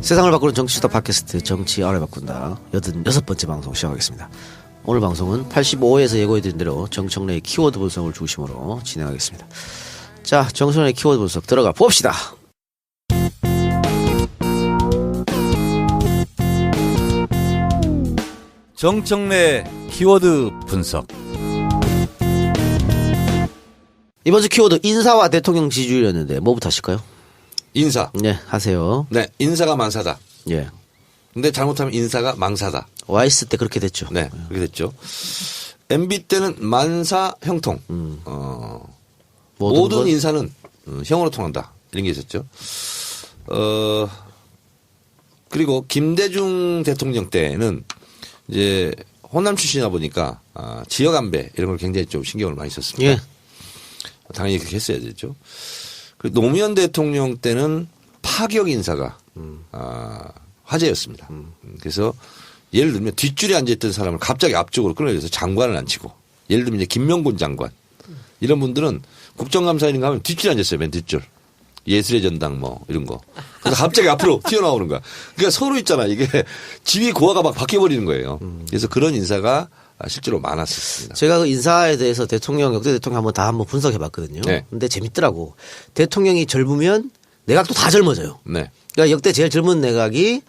세상을 바꾸는 정치수다 팟캐스트 정치 알을 바꾼다 86번째 방송 시작하겠습니다. 오늘 방송은 85회에서 예고해드린 대로 정청래의 키워드 분석을 중심으로 진행하겠습니다. 자, 정청래의 키워드 분석 들어가 봅시다. 정청래 키워드 분석. 이번 주 키워드 인사와 대통령 지지율이었는데 뭐부터 하실까요? 인사. 네, 하세요. 네, 인사가 만사다. 예. 근데 잘못하면 인사가 망사다. 와이스 때 그렇게 됐죠. 네, 그렇게 됐죠. MB 때는 만사 형통. 모든 인사는 형으로 통한다. 이런 게 있었죠. 그리고 김대중 대통령 때는 이제 호남 출신이다 보니까 지역 안배 이런 걸 굉장히 좀 신경을 많이 썼습니다. 예. 당연히 그렇게 했어야 되죠. 노무현 대통령 때는 파격 인사가 화제였습니다. 그래서 예를 들면 뒷줄에 앉아있던 사람을 갑자기 앞쪽으로 끌어내려서 장관을 앉히고, 예를 들면 이제 김명곤 장관 이런 분들은 국정감사인 가면 뒷줄에 앉았어요. 맨 뒷줄. 예술의 전당 뭐 이런 거. 그래서 갑자기 앞으로 튀어나오는 거야. 그러니까 서로 있잖아. 이게 지위 고하가 막 바뀌어버리는 거예요. 그래서 그런 인사가 실제로 많았었습니다. 제가 그 인사에 대해서 역대 대통령 한번 분석해 봤거든요. 네. 근데 재밌더라고. 대통령이 젊으면 내각도 다 젊어져요. 네. 그러니까 역대 제일 젊은 내각이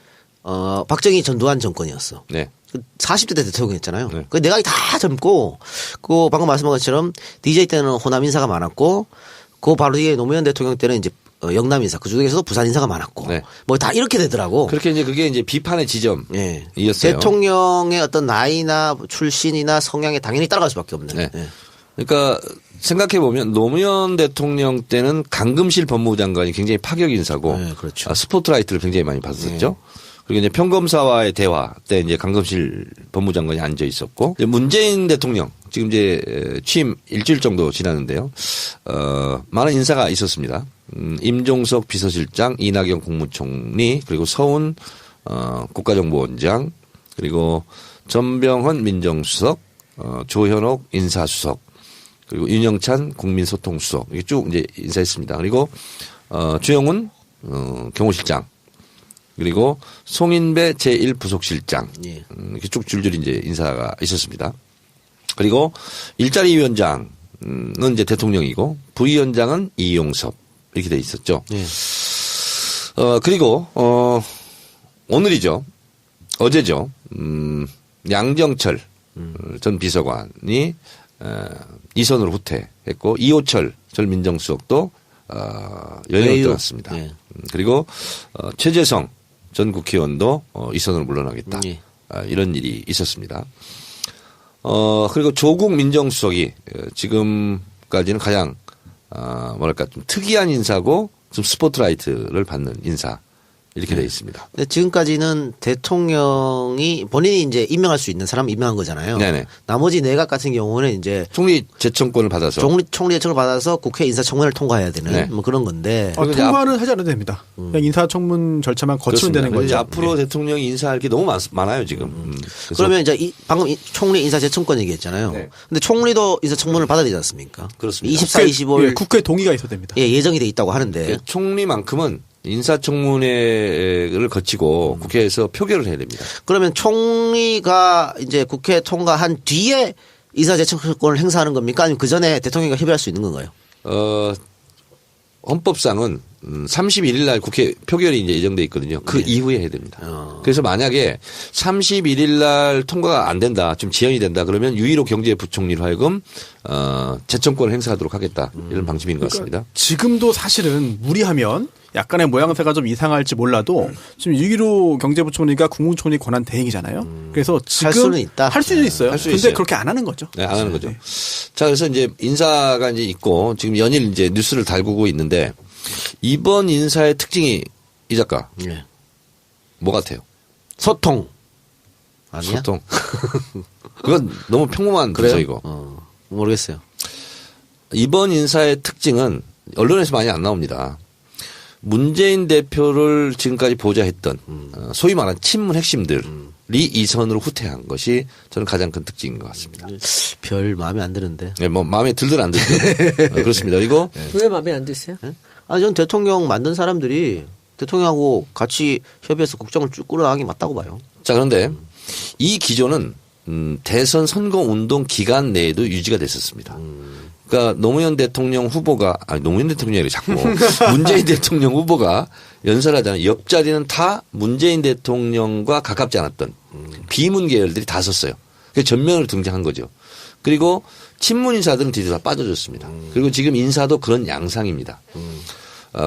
박정희 전두환 정권이었어. 네. 40대 때 대통령이었잖아요. 네. 그 내각이 다 젊고, 그 방금 말씀한 것처럼 DJ 때는 호남 인사가 많았고, 그 바로 뒤에 노무현 대통령 때는 이제 영남 인사, 그 중에서도 부산 인사가 많았고, 네. 뭐 다 이렇게 되더라고. 그렇게 이제 그게 이제 비판의 지점이었어요. 네. 대통령의 어떤 나이나 출신이나 성향에 당연히 따라갈 수밖에 없는. 네. 네. 그러니까 생각해 보면 노무현 대통령 때는 강금실 법무부 장관이 굉장히 파격 인사고, 네, 그렇죠. 스포트라이트를 굉장히 많이 받았었죠. 네. 그리고 이제 평검사와의 대화 때 이제 강금실 법무장관이 앉아 있었고, 이제 문재인 대통령 지금 이제 취임 일주일 정도 지났는데요. 많은 인사가 있었습니다. 임종석 비서실장, 이낙연 국무총리, 그리고 서훈 국가정보원장, 그리고 전병헌 민정수석, 조현옥 인사수석, 그리고 윤영찬 국민소통수석, 이게 쭉 이제 인사했습니다. 그리고 주영훈 경호실장, 그리고 송인배 제1부속실장, 예. 이렇게 쭉 줄줄이 이제 인사가 있었습니다. 그리고 일자리 위원장은 이제 대통령이고, 부위원장은 이용섭 이렇게 돼 있었죠. 예. 그리고 오늘이죠, 어제죠, 양정철 전 비서관이 이선으로 후퇴했고, 이호철 전 민정수석도 여행을 떠났습니다. 예. 그리고 최재성 전 국회의원도 이선으로 물러나겠다. 예. 이런 일이 있었습니다. 그리고 조국 민정수석이 지금까지는 가장 뭐랄까 좀 특이한 인사고 좀 스포트라이트를 받는 인사 이렇게 되어 있습니다. 근데 지금까지는 대통령이 본인이 이제 임명할 수 있는 사람 임명한 거잖아요. 네네. 나머지 내각 같은 경우는 이제 총리 제청권을 받아서 총리 제청을 받아서 국회 인사청문회를 통과해야 되는 네. 뭐 그런 건데. 통과는 하지 않아도 됩니다. 그냥 인사청문 절차만 거치면 그렇습니다. 되는 거죠. 앞으로 대통령이 인사할 게 너무 많아요 지금. 그래서 그러면 이제 방금 총리 인사 제청권 얘기했잖아요. 네. 근데 총리도 인사청문을 받아야 되지 않습니까? 그렇습니다. 24, 25일 국회 동의가 있어야 됩니다. 예정이 돼 있다고 하는데. 총리만큼은 인사청문회를 거치고 국회에서 표결을 해야 됩니다. 그러면 총리가 이제 국회 통과한 뒤에 인사 제청권을 행사하는 겁니까? 아니면 그 전에 대통령과 협의할 수 있는 건가요? 헌법상은 31일 날 국회 표결이 이제 예정돼 있거든요. 그 이후에 해야 됩니다. 그래서 만약에 31일 날 통과가 안 된다, 좀 지연이 된다 그러면 유일호 경제부총리로 하여금 재청권을 행사하도록 하겠다, 이런 방침인 것 같습니다. 지금도 사실은 무리하면 약간의 모양새가 좀 이상할지 몰라도 지금 유기로 경제부총리가 국무총리 권한 대행이잖아요. 그래서 지금 할 수는 있다. 할 수는 있어요. 할 수 근데 있어요. 그렇게 안 하는 거죠. 네, 안 하는 거죠. 자, 그래서 이제 인사가 이제 있고 지금 연일 이제 뉴스를 달구고 있는데, 이번 인사의 특징이 이 작가 예. 뭐 같아요? 소통. 아니야? 소통. 그건 너무 평범한 분석이고. 모르겠어요. 이번 인사의 특징은 언론에서 많이 안 나옵니다. 문재인 대표를 지금까지 보좌했던 소위 말하는 친문 핵심들이 이선으로 후퇴한 것이 저는 가장 큰 특징인 것 같습니다. 별 마음에 안 드는데. 네, 뭐 마음에 들든 안 들든 그렇습니다. 그리고 왜 마음에 안 드세요? 전 대통령 만든 사람들이 대통령하고 같이 협의해서 국정을 쭉 끌어나가는 게 맞다고 봐요. 자, 그런데 이 기조는 대선 선거 운동 기간 내에도 유지가 됐었습니다. 그러니까 노무현 대통령 후보가 노무현 대통령이 자꾸 문재인 대통령 후보가 연설하잖아요. 옆자리는 다 문재인 대통령과 가깝지 않았던 비문 계열들이 다 섰어요. 그래서 전면으로 등장한 거죠. 그리고 친문 인사들은 뒤로 다 빠져줬습니다. 그리고 지금 인사도 그런 양상입니다.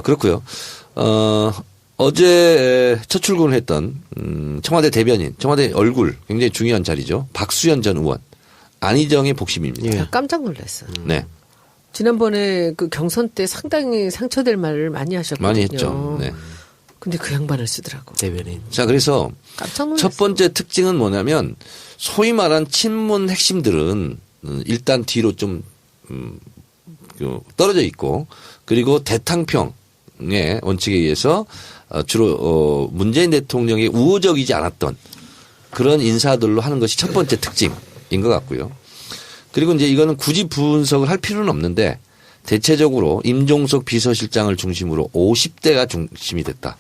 그렇고요. 어제 첫 출근을 했던 청와대 대변인, 청와대 얼굴 굉장히 중요한 자리죠. 박수현 전 의원, 안희정의 복심입니다. 제가 깜짝 놀랐어요. 네, 지난번에 그 경선 때 상당히 상처될 말을 많이 하셨거든요. 많이 했죠. 네. 근데 그 양반을 쓰더라고. 대변인. 자, 그래서 깜짝 놀랐어요. 첫 번째 특징은 뭐냐면 소위 말한 친문 핵심들은 일단 뒤로 좀 떨어져 있고 그리고 대탕평의 원칙에 의해서 주로 문재인 대통령이 우호적이지 않았던 그런 인사들로 하는 것이 첫 번째 특징인 것 같고요. 그리고 이제 이거는 굳이 분석을 할 필요는 없는데 대체적으로 임종석 비서실장을 중심으로 50대가 중심이 됐다.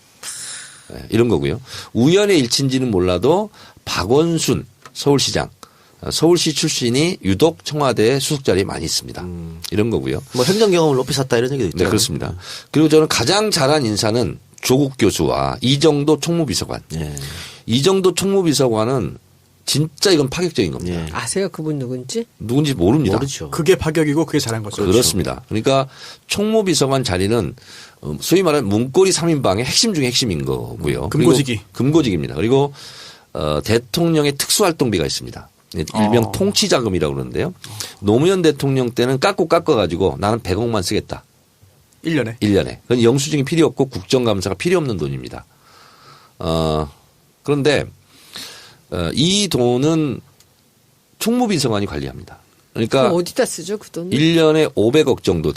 네, 이런 거고요. 우연의 일치인지는 몰라도 박원순 서울시장, 서울시 출신이 유독 청와대에 수석 자리에 많이 있습니다. 이런 거고요. 뭐 행정 경험을 높이 샀다 이런 얘기도 있죠. 네, 그렇습니다. 그리고 저는 가장 잘한 인사는 조국 교수와 이정도 총무비서관. 예. 이정도 총무비서관은 진짜 이건 파격적인 겁니다. 예. 아세요? 그분 누군지? 누군지 모릅니다. 모르죠. 그게 파격이고 그게 잘한 거죠. 그렇습니다. 그러니까 총무비서관 자리는 소위 말하는 문고리 3인방의 핵심 중에 핵심인 거고요. 금고직이. 그리고 금고직입니다. 그리고 대통령의 특수활동비가 있습니다. 일명 통치자금이라고 그러는데요. 노무현 대통령 때는 깎아가지고 나는 100억만 쓰겠다. 1년에. 1년에. 그건 영수증이 필요 없고 국정감사가 필요 없는 돈입니다. 그런데 이 돈은 총무비서관이 관리합니다. 그러니까 그럼 어디다 쓰죠, 그 돈은? 1년에 500억 정도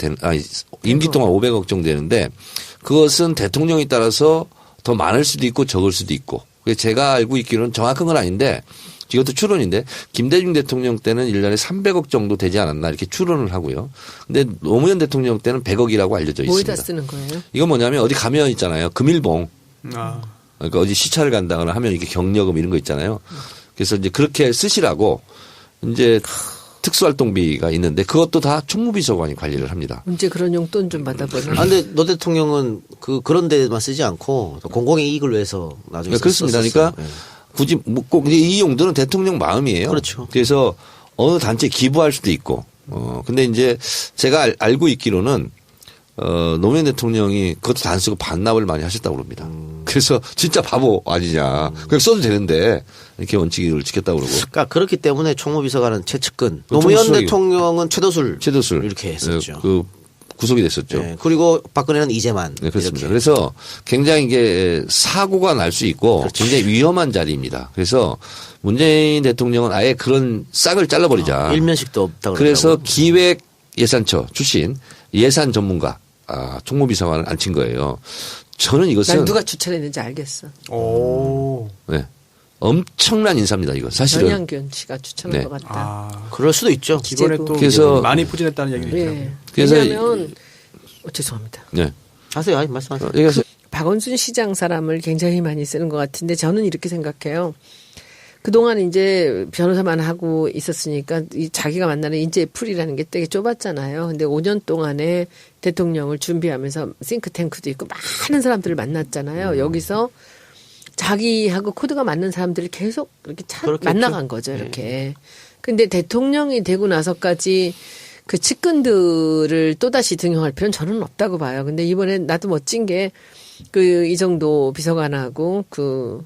임기 동안 500억 정도 되는데 그것은 대통령에 따라서 더 많을 수도 있고 적을 수도 있고. 그래서 제가 알고 있기로는 정확한 건 아닌데 이것도 추론인데 김대중 대통령 때는 1년에 300억 정도 되지 않았나 이렇게 추론을 하고요. 근데 노무현 대통령 때는 100억이라고 알려져 있습니다. 뭐에다 쓰는 거예요? 이건 뭐냐면 어디 가면 있잖아요. 금일봉. 아. 그러니까 어디 시차를 간다거나 하면 이렇게 경력금 이런 거 있잖아요. 그래서 이제 그렇게 쓰시라고 이제 특수활동비가 있는데 그것도 다 총무비서관이 관리를 합니다. 언제 그런 용돈 좀 받아보나? 아, 근데 노 대통령은 그런 데만 쓰지 않고 공공의 이익을 위해서 나중에 그렇습니다. 썼었어요. 그러니까 예. 굳이 꼭 이 용도는 대통령 마음이에요. 그렇죠. 그래서 어느 단체에 기부할 수도 있고. 근데 이제 제가 알고 있기로는 노무현 대통령이 그것도 다 안 쓰고 반납을 많이 하셨다고 그럽니다. 그래서 진짜 바보 아니냐. 그냥 써도 되는데 이렇게 원칙을 지켰다고 그러고. 그러니까 그렇기 때문에 총무비서관은 최측근, 그 노무현 총수석이고. 대통령은 최도술 네, 이렇게 했었죠. 그 구속이 됐었죠. 네, 그리고 박근혜는 이재만. 네, 그렇습니다. 이렇게. 그래서 굉장히 이게 사고가 날 수 있고 굉장히 위험한 자리입니다. 그래서 문재인 대통령은 아예 그런 싹을 잘라버리자. 일면식도 없다고 그래서 그러더라고요. 기획예산처 출신 예산 전문가 총무비서관을 앉힌 거예요. 저는 이것은 난 누가 추천했는지 알겠어. 오. 네, 엄청난 인사입니다. 이거 사실은. 전향균 씨가 추천한 네. 것 같다. 아. 그럴 수도 있죠. 이번에 또 그래서- 많이 포진했다는 얘기도 있더라고요. 예. 그래서 왜냐하면 죄송합니다. 네. 하세요. 아니, 말씀하세요. 그래서 박원순 시장 사람을 굉장히 많이 쓰는 것 같은데 저는 이렇게 생각해요. 그동안 이제 변호사만 하고 있었으니까 이 자기가 만나는 인재 풀이라는 게 되게 좁았잖아요. 근데 5년 동안에 대통령을 준비하면서 싱크탱크도 있고 많은 사람들을 만났잖아요. 여기서 자기하고 코드가 맞는 사람들을 계속 이렇게 그렇겠죠. 만나간 거죠. 이렇게. 근데 대통령이 되고 나서까지 그 측근들을 또다시 등용할 필요는 저는 없다고 봐요. 근데 이번에 나도 멋진 게 그 이정도 비서관하고 그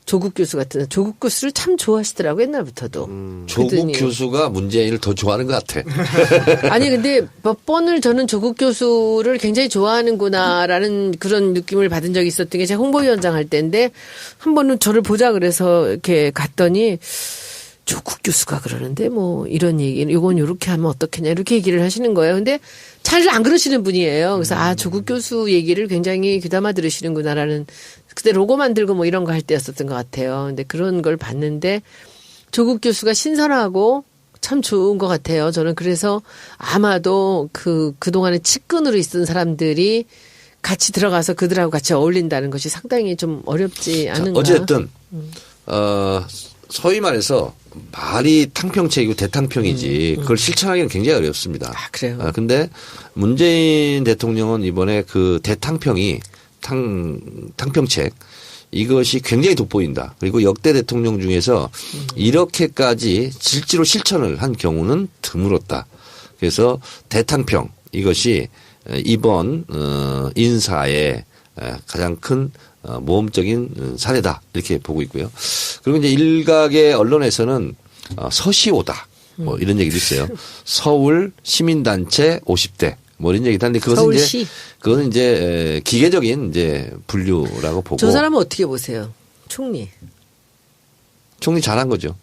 조국 교수 같은 조국 교수를 참 좋아하시더라고 옛날부터도. 조국 그러더니 교수가 문재인을 더 좋아하는 것 같아. 아니 근데 몇 번을 저는 조국 교수를 굉장히 좋아하는구나라는 그런 느낌을 받은 적이 있었던 게 제가 홍보위원장 할 때인데 한 번은 저를 보자 그래서 이렇게 갔더니 조국 교수가 그러는데 뭐 이런 얘기 이건 이렇게 하면 어떻겠냐 이렇게 얘기를 하시는 거예요. 근데 잘 안 그러시는 분이에요. 그래서 아 조국 교수 얘기를 굉장히 귀담아 들으시는구나라는 그때 로고 만들고 뭐 이런 거 할 때였었던 것 같아요. 근데 그런 걸 봤는데 조국 교수가 신선하고 참 좋은 것 같아요. 저는 그래서 아마도 그동안에 측근으로 있던 사람들이 같이 들어가서 그들하고 같이 어울린다는 것이 상당히 좀 어렵지 자, 않은가. 어쨌든 소위 말해서 말이 탕평책이고 대탕평이지 그걸 실천하기는 굉장히 어렵습니다. 아, 그래요? 근데 문재인 대통령은 이번에 그 대탕평이 탕평책 이것이 굉장히 돋보인다. 그리고 역대 대통령 중에서 이렇게까지 실제로 실천을 한 경우는 드물었다. 그래서 대탕평 이것이 이번 인사의 가장 큰 모험적인 사례다 이렇게 보고 있고요. 그리고 이제 일각의 언론에서는 서시오다 뭐 이런 얘기도 있어요. 서울 시민단체 50대 뭐 이런 얘기도 하는데 서울시? 그거는 이제 기계적인 이제 분류라고 보고. 저 사람은 어떻게 보세요? 총리. 총리 잘한 거죠.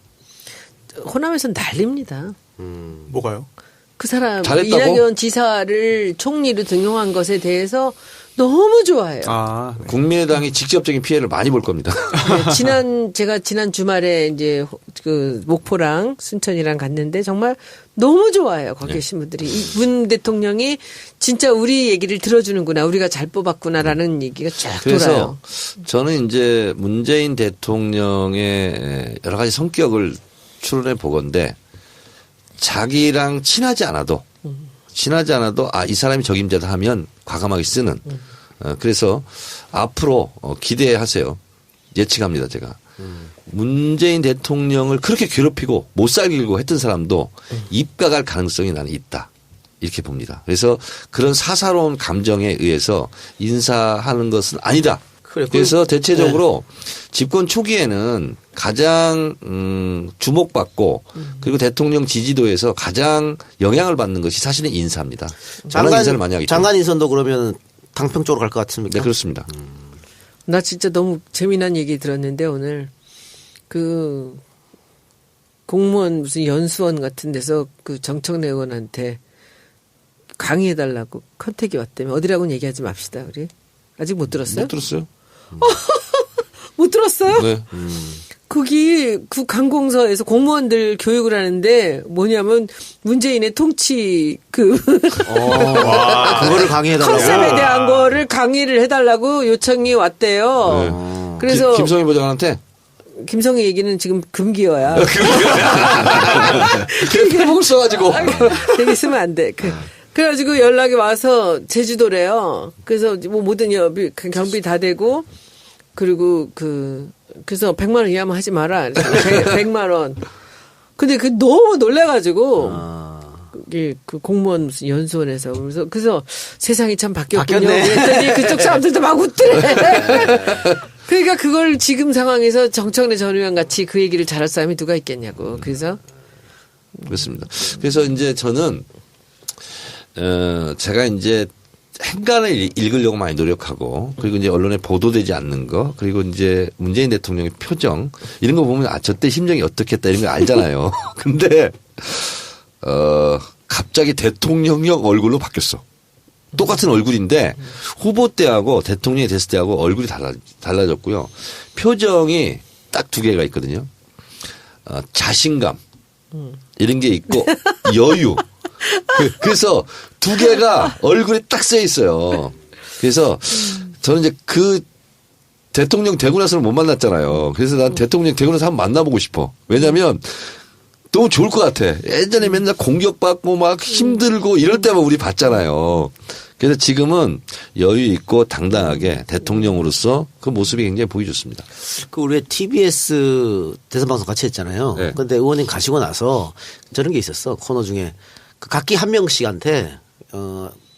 호남에서는 난립니다. 뭐가요? 그 사람 잘했다고? 이낙연 지사를 총리로 등용한 것에 대해서 너무 좋아해요. 아, 네. 국민의당이 직접적인 피해를 많이 볼 겁니다. 네, 제가 지난 주말에 이제 그 목포랑 순천이랑 갔는데 정말 너무 좋아해요. 거기 계신 분들이. 문 대통령이 진짜 우리 얘기를 들어주는구나. 우리가 잘 뽑았구나라는 얘기가 쫙 그래서 돌아요. 저는 이제 문재인 대통령의 여러 가지 성격을 추론해 보건데 자기랑 친하지 않아도 이 사람이 적임자다 하면 과감하게 쓰는 그래서 앞으로 기대하세요. 예측합니다 제가. 문재인 대통령을 그렇게 괴롭히고 못 살리고 했던 사람도 입각할 가능성이 나는 있다. 이렇게 봅니다. 그래서 그런 사사로운 감정에 의해서 인사하는 것은 아니다. 그래서 대체적으로 집권 초기에는 가장 주목받고 그리고 대통령 지지도에서 가장 영향을 받는 것이 사실은 인사입니다. 저는 인사를 많이 하겠죠. 장관 인선도 그러면 당평 쪽으로 갈 것 같습니까? 네, 그렇습니다. 나 진짜 너무 재미난 얘기 들었는데 오늘 그 공무원 무슨 연수원 같은 데서 그 정청래 의원한테 강의해달라고 컨택이 왔다며. 어디라고는 얘기하지 맙시다 우리. 아직 못 들었어요? 못 들었어요? 못 들었어요? 네. 거기 그 관공서에서 공무원들 교육을 하는데 뭐냐면 문재인의 통치 그 그거를 강의해달라고. 컨셉에 대한 거를 강의를 해달라고 요청이 왔대요. 그래서 김성희 부장한테 김성희 얘기는 지금 금기어야. 페북을 써가지고. 여기 쓰면 안 돼. 그래가지고 연락이 와서 제주도래요. 그래서 뭐 모든 경비 다 되고 그리고 그래서 100만 원 이하만 하지 마라. 100만 원. 근데 너무 놀래가지고 그 공무원 무슨 연수원에서 그래서 세상이 참 바뀌었군요. 바뀌었네. 그랬더니 그쪽 사람들도 막 웃더래. 그러니까 그걸 지금 상황에서 정청래 전 의원 같이 그 얘기를 잘할 사람이 누가 있겠냐고. 그래서 그렇습니다. 그래서 이제 저는 제가 이제 행간을 읽으려고 많이 노력하고 그리고 이제 언론에 보도되지 않는 거 그리고 이제 문재인 대통령의 표정 이런 거 보면 저 때 심정이 어떻겠다 이런 거 알잖아요. 근데 갑자기 대통령형 얼굴로 바뀌었어. 똑같은 얼굴인데 후보 때하고 대통령이 됐을 때하고 얼굴이 달라졌고요. 표정이 딱 두 개가 있거든요. 자신감 이런 게 있고 여유. 그래서 두 개가 얼굴에 딱 쓰여 있어요. 그래서 저는 이제 그 대통령 되고 나서는 못 만났잖아요. 그래서 난 대통령 되고 나서 한번 만나보고 싶어. 왜냐면 너무 좋을 것 같아. 예전에 맨날 공격받고 막 힘들고 이럴 때만 우리 봤잖아요. 그래서 지금은 여유 있고 당당하게 대통령으로서 그 모습이 굉장히 보기 좋습니다. 그 우리 TBS 대선 방송 같이 했잖아요. 네. 근데 의원님 가시고 나서 저런 게 있었어. 코너 중에 그 각기 한 명씩한테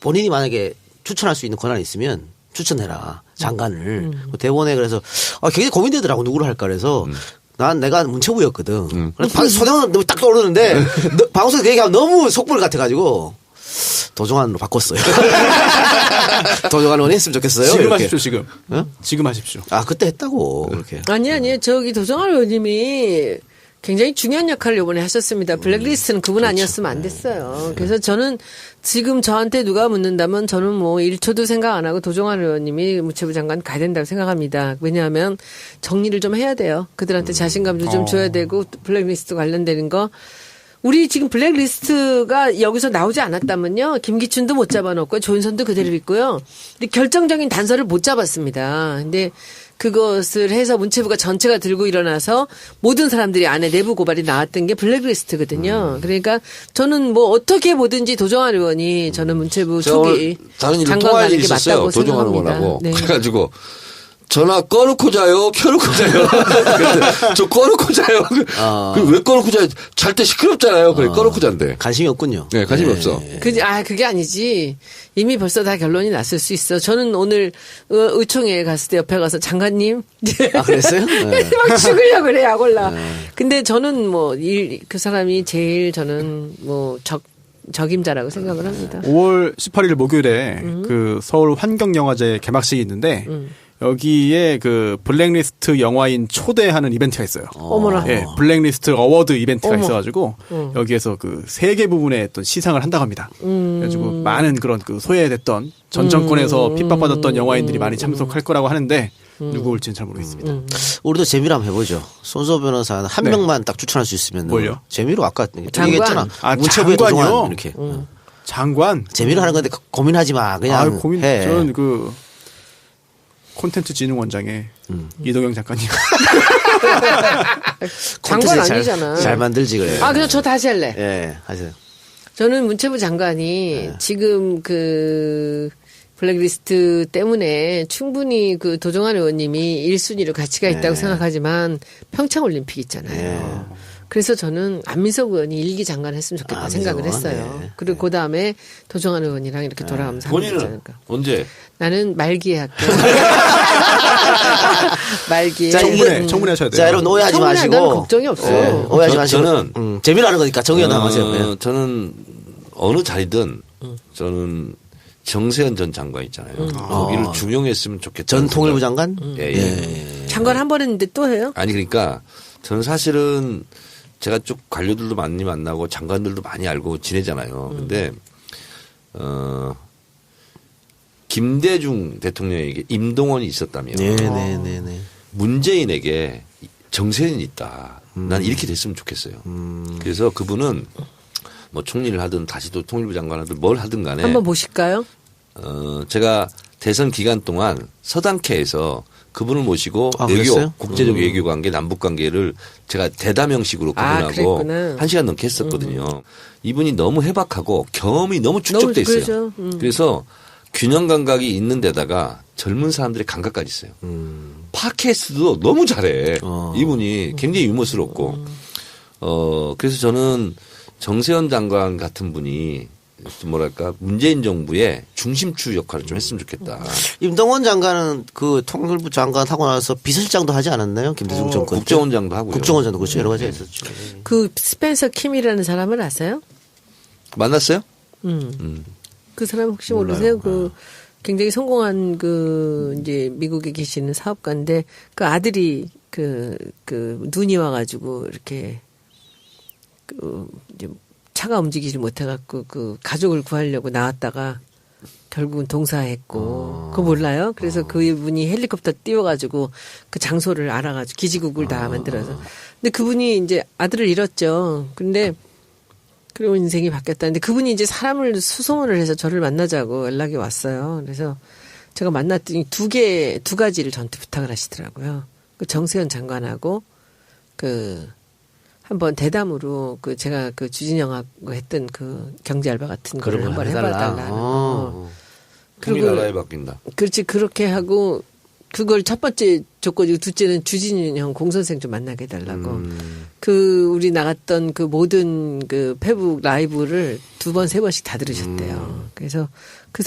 본인이 만약에 추천할 수 있는 권한이 있으면 추천해라 장관을. 대본에 그래서 굉장히 고민되더라고 누구를 할까 그래서. 내가 문체부였거든. 그래서 소장은 너무 딱 떠오르는데 방송에서 그 얘기하면 너무 속볼 같아가지고 도종환으로 바꿨어요. 도종환 의원이 했으면 좋겠어요. 지금 이렇게. 하십시오, 지금. 지금 하십시오. 그때 했다고 그렇게. 아니 저기 도정환 의원님이 굉장히 중요한 역할을 이번에 하셨습니다. 블랙리스트는 그분 아니었으면 안 됐어요. 그래서 저는 지금 저한테 누가 묻는다면 저는 뭐 1초도 생각 안 하고 도정환 의원님이 문체부 장관 가야 된다고 생각합니다. 왜냐하면 정리를 좀 해야 돼요. 그들한테 자신감도 좀 줘야 되고 블랙리스트 관련되는 거 우리 지금 블랙리스트가 여기서 나오지 않았다면요. 김기춘도 못 잡아놓고 조윤선도 그대로 있고요. 근데 결정적인 단서를 못 잡았습니다. 근데 그것을 해서 문체부가 전체가 들고 일어나서 모든 사람들이 안에 내부 고발이 나왔던 게 블랙리스트거든요. 그러니까 저는 뭐 어떻게 보든지 도정환 의원이 저는 문체부 초기 다른 일을 장관 통화할 가는 일이 게 있었어요. 맞다고 도정환 생각합니다. 의원하고. 네. 그래가지고 전화 꺼놓고 자요, 켜놓고 자요. 그래서 저 꺼놓고 자요. 왜 꺼놓고 자요? 잘 때 시끄럽잖아요. 그래 꺼놓고 잔대. 관심이 없군요. 네, 관심이 없어. 그게 아니지. 이미 벌써 다 결론이 났을 수 있어. 저는 오늘 의총회에 갔을 때 옆에 가서 장관님. 아, 그랬어요? 네. 막 죽으려고 그래, 약올라. 근데 저는 뭐, 그 사람이 제일 저는 뭐, 적임자라고 생각을 합니다. 5월 18일 목요일에 그 서울 환경영화제 개막식이 있는데 여기에 그 블랙리스트 영화인 초대하는 이벤트가 있어요. 어머나. 예, 블랙리스트 어워드 이벤트가 어머. 있어가지고 여기에서 그 세 개 부분의 어떤 시상을 한다고 합니다. 그래가지고 많은 그런 그 소외됐던 전 정권에서 핍박받았던 영화인들이 많이 참석할 거라고 하는데 누구 올지는 잘 모르겠습니다. 우리도 재미로 한번 해보죠. 손수호 변호사 한 네. 명만 딱 추천할 수 있으면. 뭘요? 재미로 아까 장관. 얘기했잖아. 아, 문체부에 장관이요? 도정환 이렇게. 장관. 재미로 하는 건데 고민하지 마. 그냥 고민. 해. 저는 그 콘텐츠 진흥원장의 이도경 작가님. 장관 콘텐츠 아니잖아. 잘 만들지 그래. 아, 그냥 저 다시 할래. 예, 하세요. 저는 문체부 장관이 지금 그 블랙리스트 때문에 충분히 그 도정환 의원님이 1순위로 가치가 있다고 생각하지만 평창올림픽 있잖아요. 그래서 저는 안민석 의원이 일기 장관 했으면 좋겠다 안민석 생각을 의원? 했어요. 네. 그리고 그 다음에 도정환 의원이랑 이렇게 돌아가면서 하면 되지 본인은 않을까. 언제? 나는 말기에 할게. 말기에. 자, 이게- 청문회 하셔야 돼요. 자, 여러분 오해하지 청문회 마시고. 나는 걱정이 없어. 예, 오해하지 마시고. 저는 재미로 하는 거니까 정의연 나가세요. 예. 저는 어느 자리든 저는 정세현 전 장관 있잖아요. 거기를 중용했으면 좋겠다. 전 통일부 장관? 예. 장관 한 번 했는데 또 해요? 아니 그러니까 저는 사실은 제가 쭉 관료들도 많이 만나고 장관들도 많이 알고 지내잖아요. 근데 김대중 대통령에게 임동원이 있었다면 네네네네. 문재인에게 정세현이 있다. 난 이렇게 됐으면 좋겠어요. 그래서 그분은 뭐 총리를 하든 다시 또 통일부 장관 하든 뭘 하든 간에 한번 보실까요? 제가 대선 기간 동안 서당회에서 그분을 모시고 아, 외교, 그랬어요? 국제적 외교 관계, 남북 관계를 제가 대담 형식으로 아, 그분하고 그랬구나. 1시간 넘게 했었거든요. 이분이 너무 해박하고 경험이 너무 축적돼 있어요. 그러죠. 그래서 균형 감각이 있는 데다가 젊은 사람들의 감각까지 있어요. 팟캐스트도 너무 잘해. 이분이 굉장히 유머스럽고. 그래서 저는 정세현 장관 같은 분이 뭐랄까 문재인 정부의 중심축 역할을 좀 했으면 좋겠다. 임동원 장관은 그 통일부 장관 하고 나서 비서실장도 하지 않았나요? 김대중 정권 때? 국정원장도 하고요. 국정원장도 그렇죠. 여러 가지 했었죠. 그 스펜서 킴이라는 사람을 아세요? 만났어요? 그 사람 혹시 모르세요? 그 굉장히 성공한 그 이제 미국에 계시는 사업가인데 그 아들이 그 눈이 와가지고 이렇게 그 이제 차가 움직이지 못해갖고 그 가족을 구하려고 나왔다가 결국은 동사했고 그거 몰라요? 그래서 그분이 헬리콥터 띄워가지고 그 장소를 알아가지고 기지국을 다 만들어서 근데 그분이 이제 아들을 잃었죠. 근데 그리고 인생이 바뀌었다는데 그분이 이제 사람을 수소문을 해서 저를 만나자고 연락이 왔어요. 그래서 제가 만났더니 두 가지를 저한테 부탁을 하시더라고요. 그 정세현 장관하고 한번 대담으로 제가 주진영하고 했던 그 경제 알바 같은 거를 그런 거 한번 해달라. 해봐달라는 거. 우리나라에 바뀐다. 그렇지 그렇게 하고 그걸 첫 번째 조건이고 둘째는 주진영 형 공선생 좀 만나게 해달라고. 우리 나갔던 그 모든 그 페북 라이브를 2번, 3번씩 다 들으셨대요. 그래서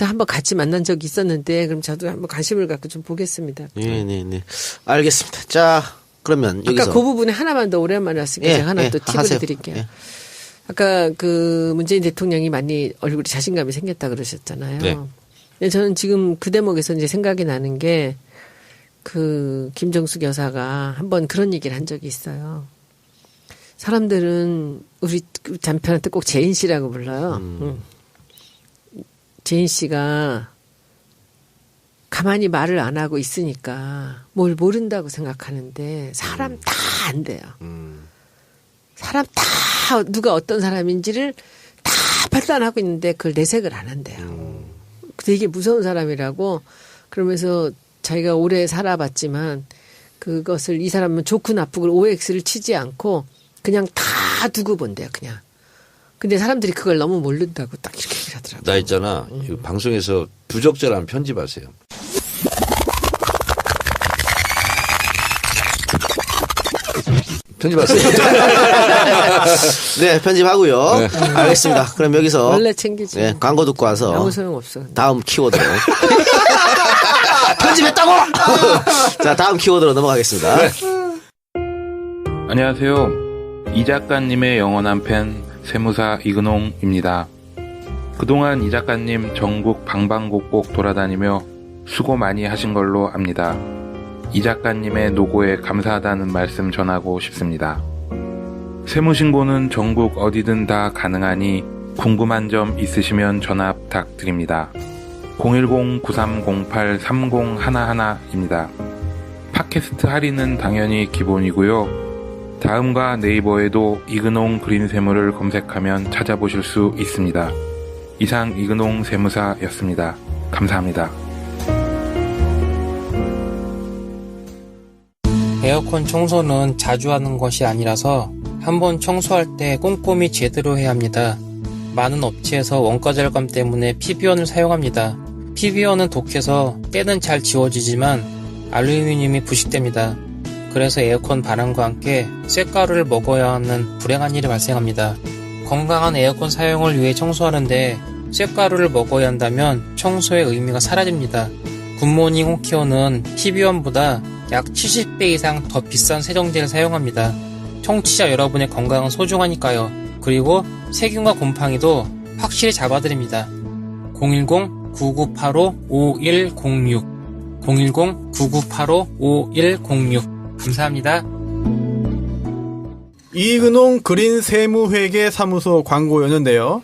한번 같이 만난 적이 있었는데 그럼 저도 한번 관심을 갖고 좀 보겠습니다. 네네네. 알겠습니다. 자, 그러면 여기서. 아까 그 부분에 하나만 더 오랜만에 왔으니까 제가 하나 또 팁을 하세요. 드릴게요. 예. 아까 문재인 대통령이 많이 얼굴에 자신감이 생겼다 그러셨잖아요. 네. 근데 저는 지금 그 대목에서 이제 생각이 나는 게 김정숙 여사가 한번 그런 얘기를 한 적이 있어요. 사람들은 우리 남편한테 꼭 재인 씨라고 불러요. 재인 씨가 가만히 말을 안 하고 있으니까 뭘 모른다고 생각하는데 사람 다 안 돼요. 사람 다 누가 어떤 사람인지를 다 판단하고 있는데 그걸 내색을 안 한대요. 되게 무서운 사람이라고 그러면서 자기가 오래 살아봤지만 그것을 이 사람은 좋고 나쁘고 OX를 치지 않고 그냥 다 두고 본대요. 그냥. 근데 사람들이 그걸 너무 모른다고 딱 이렇게 얘기를 하더라고요. 나 있잖아. 이 방송에서 부적절한 편집하세요. 편집하세요. 네, 편집하고요. 알겠습니다. 그럼 여기서 원래 챙기지. 네, 광고 듣고 와서 아무 소용없어. 다음 키워드로 편집했다고. 자, 다음 키워드로 넘어가겠습니다. 안녕하세요. 이 작가님의 영원한 팬 세무사 이근홍입니다. 그동안 이 작가님 전국 방방곡곡 돌아다니며 수고 많이 하신 걸로 압니다. 이 작가님의 노고에 감사하다는 말씀 전하고 싶습니다. 세무신고는 전국 어디든 다 가능하니 궁금한 점 있으시면 전화 부탁드립니다. 010-9308-3011입니다. 팟캐스트 할인은 당연히 기본이고요. 다음과 네이버에도 이근홍 그린세무를 검색하면 찾아보실 수 있습니다. 이상 이근홍 세무사였습니다. 감사합니다. 에어컨 청소는 자주 하는 것이 아니라서 한번 청소할 때 꼼꼼히 제대로 해야 합니다. 많은 업체에서 원가 절감 때문에 PB원을 사용합니다. PB원은 독해서 때는 잘 지워지지만 알루미늄이 부식됩니다. 그래서 에어컨 바람과 함께 쇳가루를 먹어야 하는 불행한 일이 발생합니다. 건강한 에어컨 사용을 위해 청소하는데 쇳가루를 먹어야 한다면 청소의 의미가 사라집니다. 굿모닝 홈케어는 PB원보다 약 70배 이상 더 비싼 세정제를 사용합니다. 청취자 여러분의 건강은 소중하니까요. 그리고 세균과 곰팡이도 확실히 잡아드립니다. 010-9985-5106 010-9985-5106 감사합니다. 이근홍 그린 세무회계 사무소 광고였는데요.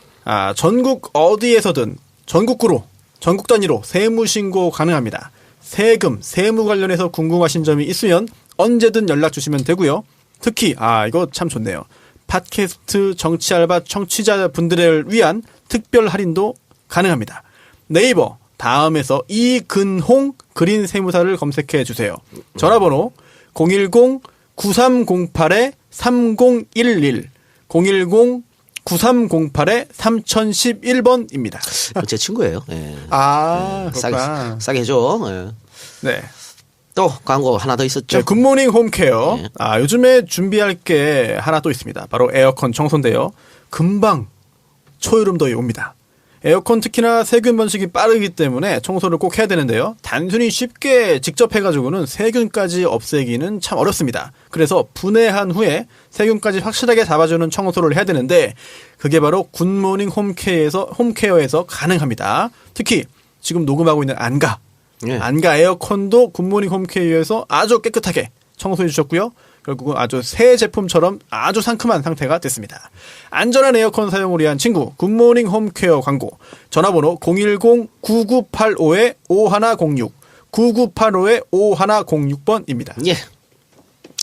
전국 어디에서든 전국구로 전국 단위로 세무신고 가능합니다. 세금, 세무 관련해서 궁금하신 점이 있으면 언제든 연락 주시면 되고요. 특히 이거 참 좋네요. 팟캐스트 정치알바 청취자분들을 위한 특별 할인도 가능합니다. 네이버 다음에서 이근홍 그린 세무사를 검색해 주세요. 전화번호 010-9308-3011 010-9308-3011번입니다. 제 친구예요. 예. 싸게 해줘. 예. 네. 또 광고 하나 더 있었죠. 네, 굿모닝 홈케어. 네. 요즘에 준비할 게 하나 또 있습니다. 바로 에어컨 청소인데요. 금방 초여름 더위 옵니다. 에어컨 특히나 세균 번식이 빠르기 때문에 청소를 꼭 해야 되는데요. 단순히 쉽게 직접 해가지고는 세균까지 없애기는 참 어렵습니다. 그래서 분해한 후에 세균까지 확실하게 잡아주는 청소를 해야 되는데 그게 바로 굿모닝 홈케어에서 가능합니다. 특히 지금 녹음하고 있는 안가 에어컨도 굿모닝 홈케어에서 아주 깨끗하게 청소해 주셨고요. 결국은 아주 새 제품처럼 아주 상큼한 상태가 됐습니다. 안전한 에어컨 사용을 위한 친구 굿모닝 홈케어 광고 전화번호 010-9985-5106 9985-5106번입니다. 예.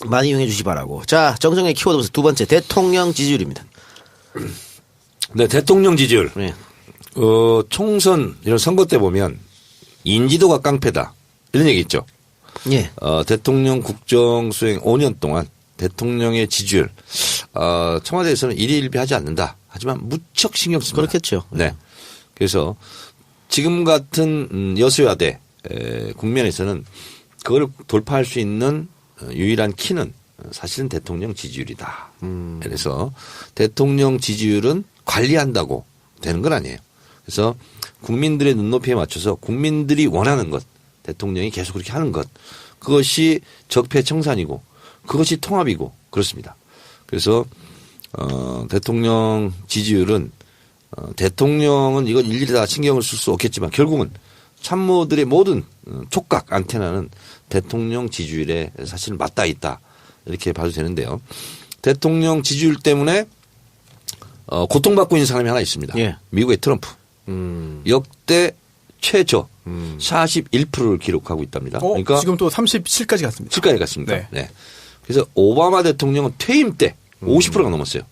많이 이용해 주시기 바라고. 자, 정정의 키워드부터 두 번째 대통령 지지율입니다. 네, 대통령 지지율. 네. 총선 이런 선거 때 보면 인지도가 깡패다 이런 얘기 있죠. 예. 대통령 국정 수행 5년 동안 대통령의 지지율 청와대에서는 일희일비하지 않는다. 하지만 무척 신경 씁니다. 그렇겠죠. 네. 그래서 지금 같은 여소야대 국면에서는 그걸 돌파할 수 있는 유일한 키는 사실은 대통령 지지율이다. 그래서 대통령 지지율은 관리한다고 되는 건 아니에요. 그래서 국민들의 눈높이에 맞춰서 국민들이 원하는 것, 대통령이 계속 그렇게 하는 것, 그것이 적폐청산이고 그것이 통합이고 그렇습니다. 그래서 대통령 지지율은 대통령은 이건 일일이 다 신경을 쓸 수 없겠지만 결국은 참모들의 모든 촉각 안테나는 대통령 지지율에 사실 맞닿아 있다 이렇게 봐도 되는데요. 대통령 지지율 때문에 고통받고 있는 사람이 하나 있습니다. 예. 미국의 트럼프. 역대 최저 41%를 기록하고 있답니다. 그러니까 지금 또 37까지 갔습니다. 7까지 갔습니다. 네. 네. 그래서 오바마 대통령은 퇴임 때 50%가 넘었어요.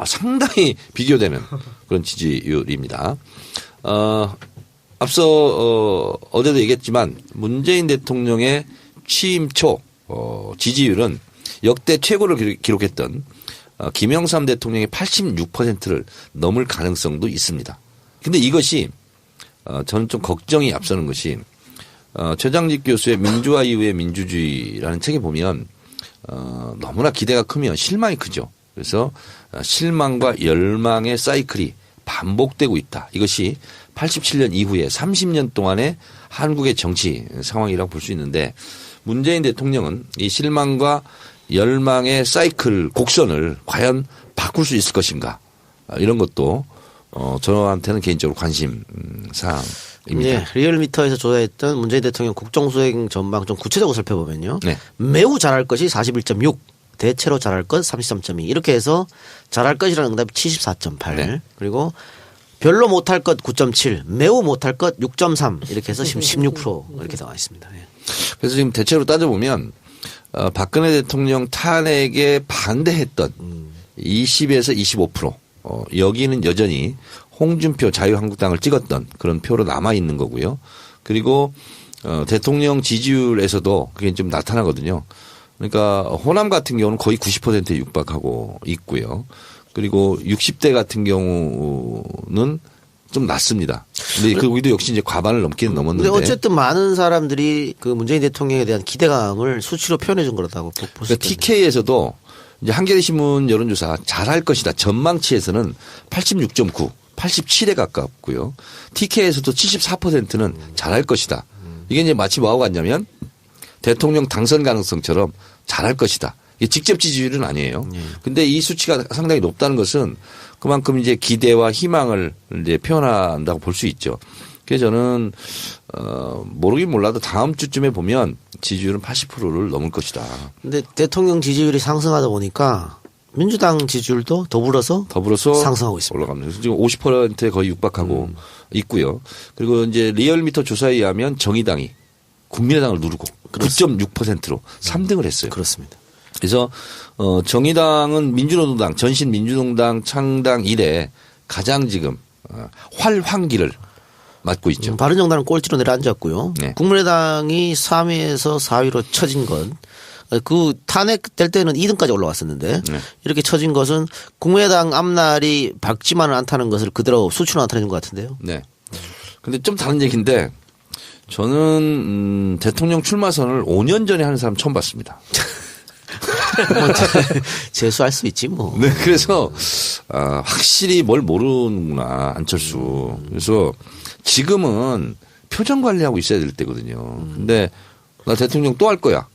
상당히 비교되는 그런 지지율입니다. 앞서 어제도 얘기했지만 문재인 대통령의 취임 초 지지율은 역대 최고를 기록했던 김영삼 대통령의 86%를 넘을 가능성도 있습니다. 근데 이것이 저는 좀 걱정이 앞서는 것이 최장직 교수의 민주화 이후의 민주주의라는 책에 보면 너무나 기대가 크면 실망이 크죠. 그래서 실망과 열망의 사이클이 반복되고 있다. 이것이 87년 이후에 30년 동안의 한국의 정치 상황이라고 볼 수 있는데 문재인 대통령은 이 실망과 열망의 사이클 곡선을 과연 바꿀 수 있을 것인가 이런 것도 저한테는 개인적으로 관심 사항입니다. 네, 리얼미터에서 조사했던 문재인 대통령 국정수행 전망 좀 구체적으로 살펴보면요. 네. 매우 잘할 것이 41.6, 대체로 잘할 것 33.2 이렇게 해서 잘할 것이라는 응답이 74.8 네. 그리고 별로 못할 것 9.7, 매우 못할 것 6.3 이렇게 해서 지금 16% 이렇게 나와 있습니다. 예. 그래서 지금 대체로 따져보면 박근혜 대통령 탄핵에 반대했던 20에서 25% 여기는 여전히 홍준표 자유한국당을 찍었던 그런 표로 남아있는 거고요. 그리고 대통령 지지율에서도 그게 좀 나타나거든요. 그러니까 호남 같은 경우는 거의 90%에 육박하고 있고요. 그리고 60대 같은 경우는 좀 낮습니다. 근데 거기도 역시 이제 과반을 넘기는 넘었는데. 근데 어쨌든 많은 사람들이 그 문재인 대통령에 대한 기대감을 수치로 표현해 준 거라고 볼 수 있습니다. TK에서도 이제 한겨레 신문 여론조사 잘할 것이다. 전망치에서는 86.9, 87에 가깝고요. TK에서도 74%는 잘할 것이다. 이게 이제 마치 뭐하고 같냐면 대통령 당선 가능성처럼 잘할 것이다. 이게 직접 지지율은 아니에요. 근데 이 수치가 상당히 높다는 것은 그만큼 이제 기대와 희망을 이제 표현한다고 볼 수 있죠. 그래서 저는 모르긴 몰라도 다음 주쯤에 보면 지지율은 80%를 넘을 것이다. 근데 대통령 지지율이 상승하다 보니까 민주당 지지율도 더불어서 상승하고 있습니다. 올라갑니다. 그래서 지금 50%에 거의 육박하고 있고요. 그리고 이제 리얼미터 조사에 의하면 정의당이 국민의당을 누르고 9.6%로 3등을 했어요. 그렇습니다. 그래서 정의당은 민주노동당 전신 민주노동당 창당 이래 가장 지금 활황기를 맞고 있죠. 바른정당은 꼴찌로 내려앉았고요. 네. 국민의당이 3위에서 4위로 처진 건 그 탄핵될 때는 2등까지 올라왔었는데 네. 이렇게 처진 것은 국민의당 앞날이 밝지만은 않다는 것을 그대로 수치로 나타내는 것 같은데요. 네. 근데 좀 다른 얘기인데 저는 대통령 출마 선언을 5년 전에 하는 사람 처음 봤습니다. 재수할 수 있지 뭐. 네. 그래서 확실히 뭘 모르는구나 안철수. 그래서 지금은 표정 관리하고 있어야 될 때거든요. 근데 나 대통령 또 할 거야.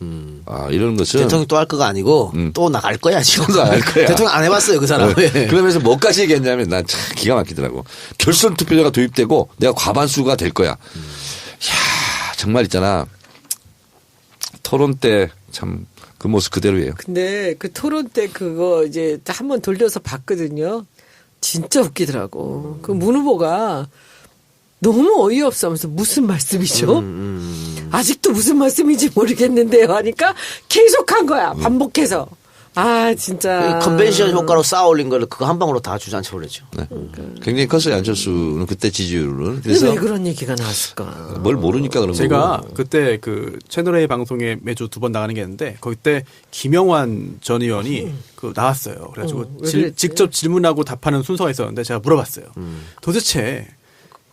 이런 것은 대통령 또 할 거가 아니고 또 나갈 거야 지금. 또 나갈 거야. 대통령 안 해봤어요 그 사람. 네. 그러면서 뭐까지 얘기했냐면 난 참 기가 막히더라고. 결선 투표자가 도입되고 내가 과반수가 될 거야. 이야 정말 있잖아. 토론 때 참 그 모습 그대로예요. 근데 그 토론 때 그거 이제 한번 돌려서 봤거든요. 진짜 웃기더라고. 그 문 후보가 너무 어이없어 하면서 무슨 말씀이죠? 아직도 무슨 말씀인지 모르겠는데요 하니까 계속 한 거야. 반복해서. 아 진짜. 컨벤션 효과로 쌓아 올린 걸 그거 한 방으로 다 주저앉혀 버렸죠. 네. 굉장히 컸어요 안철수는 그때 지지율은. 그래서 그래서 왜 그런 얘기가 나왔을까? 뭘 모르니까 그런 제가 거고. 그때 그 채널A 방송에 매주 2번 나가는 게 있는데 그때 김영환 전 의원이 그 나왔어요. 그래가지고 왜 그랬지? 직접 질문하고 답하는 순서가 있었는데 제가 물어봤어요. 도대체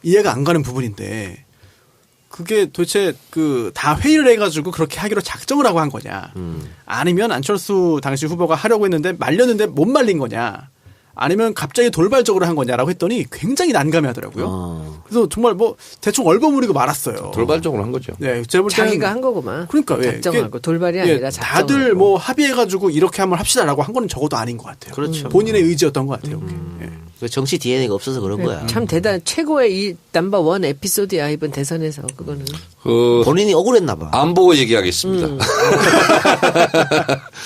이해가 안 가는 부분인데 그게 도대체 그 다 회의를 해가지고 그렇게 하기로 작정을 하고 한 거냐? 아니면 안철수 당시 후보가 하려고 했는데 말렸는데 못 말린 거냐? 아니면 갑자기 돌발적으로 한 거냐라고 했더니 굉장히 난감해하더라고요. 그래서 정말 뭐 대충 얼버무리고 말았어요. 돌발적으로 한 거죠. 네, 제가 볼 때는 자기가 한 거구만. 그러니까 예, 작정하고 그게- 돌발이 예, 아니라 작정하고. 다들 뭐 합의해가지고 이렇게 한번 합시다라고 한 거는 적어도 아닌 것 같아요. 그렇죠. 본인의 의지였던 것 같아요. 그게. 예. 그 정치 DNA가 없어서 그런 거야. 참 대단 최고의 이 넘버 원 에피소드야 이번 대선에서 그거는. 본인이 억울했나 봐. 안 보고 얘기하겠습니다.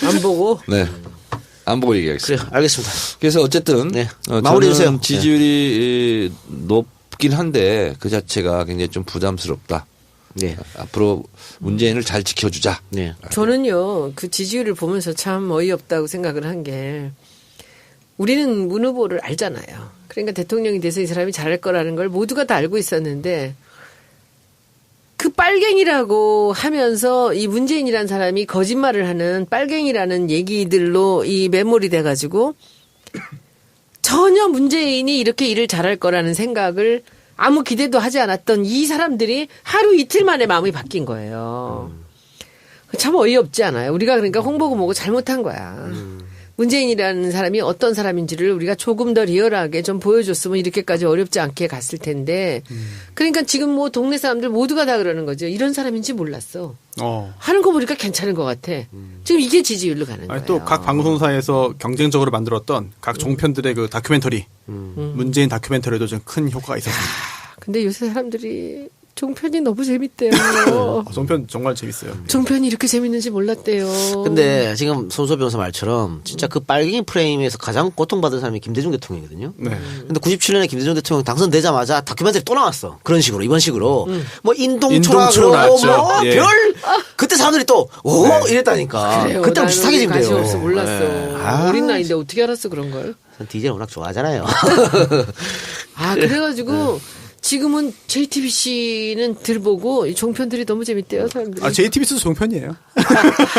안 보고. 네. 안 보고 얘기하겠습니다. 그래 알겠습니다. 그래서 어쨌든 네. 저는 마무리해 주세요. 지지율이 높긴 한데 그 자체가 굉장히 좀 부담스럽다. 네. 앞으로 문재인을 잘 지켜주자. 네. 저는요, 그 지지율을 보면서 참 어이없다고 생각을 한 게, 우리는 문 후보를 알잖아요. 그러니까 대통령이 돼서 이 사람이 잘할 거라는 걸 모두가 다 알고 있었는데, 그 빨갱이라고 하면서 이 문재인이라는 사람이 거짓말을 하는 빨갱이라는 얘기들로 이 메모리 돼가지고, 전혀 문재인이 이렇게 일을 잘할 거라는 생각을 아무 기대도 하지 않았던 이 사람들이 하루 이틀 만에 마음이 바뀐 거예요. 참 어이없지 않아요? 우리가 그러니까 홍보고 뭐고 잘못한 거야. 문재인이라는 사람이 어떤 사람인지를 우리가 조금 더 리얼하게 좀 보여줬으면 이렇게까지 어렵지 않게 갔을 텐데. 그러니까 지금 뭐 동네 사람들 모두가 다 그러는 거죠. 이런 사람인지 몰랐어. 하는 거 보니까 괜찮은 것 같아. 지금 이게 지지율로 가는 거예요. 또 각 방송사에서 경쟁적으로 만들었던 각 종편들의 그 다큐멘터리, 문재인 다큐멘터리도 좀 큰 효과가 있었습니다. 근데 요새 사람들이 종편이 너무 재밌대요. 종편 정말 재밌어요. 종편이 이렇게 재밌는지 몰랐대요. 근데 지금 손소 변호사 말처럼 진짜 그 빨갱이 프레임에서 가장 고통받은 사람이 김대중 대통령이거든요. 네. 근데 97년에 김대중 대통령 당선되자마자 다큐멘터리 또 나왔어. 그런 식으로, 이번 식으로. 뭐 인동초라 인동초 그러고 나왔죠. 뭐 예. 별. 그때 사람들이 또, 오! 이랬다니까. 그래요. 그때랑 나는 비슷하게 지금 돼요. 관심 없어 몰랐어. 네. 아, 어린 나이인데 어떻게 알았어 그런 걸. DJ 워낙 좋아하잖아요. 아 그래가지고 지금은 JTBC는 들보고 이 종편들이 너무 재밌대요 사람들이. JTBC도 종편이에요.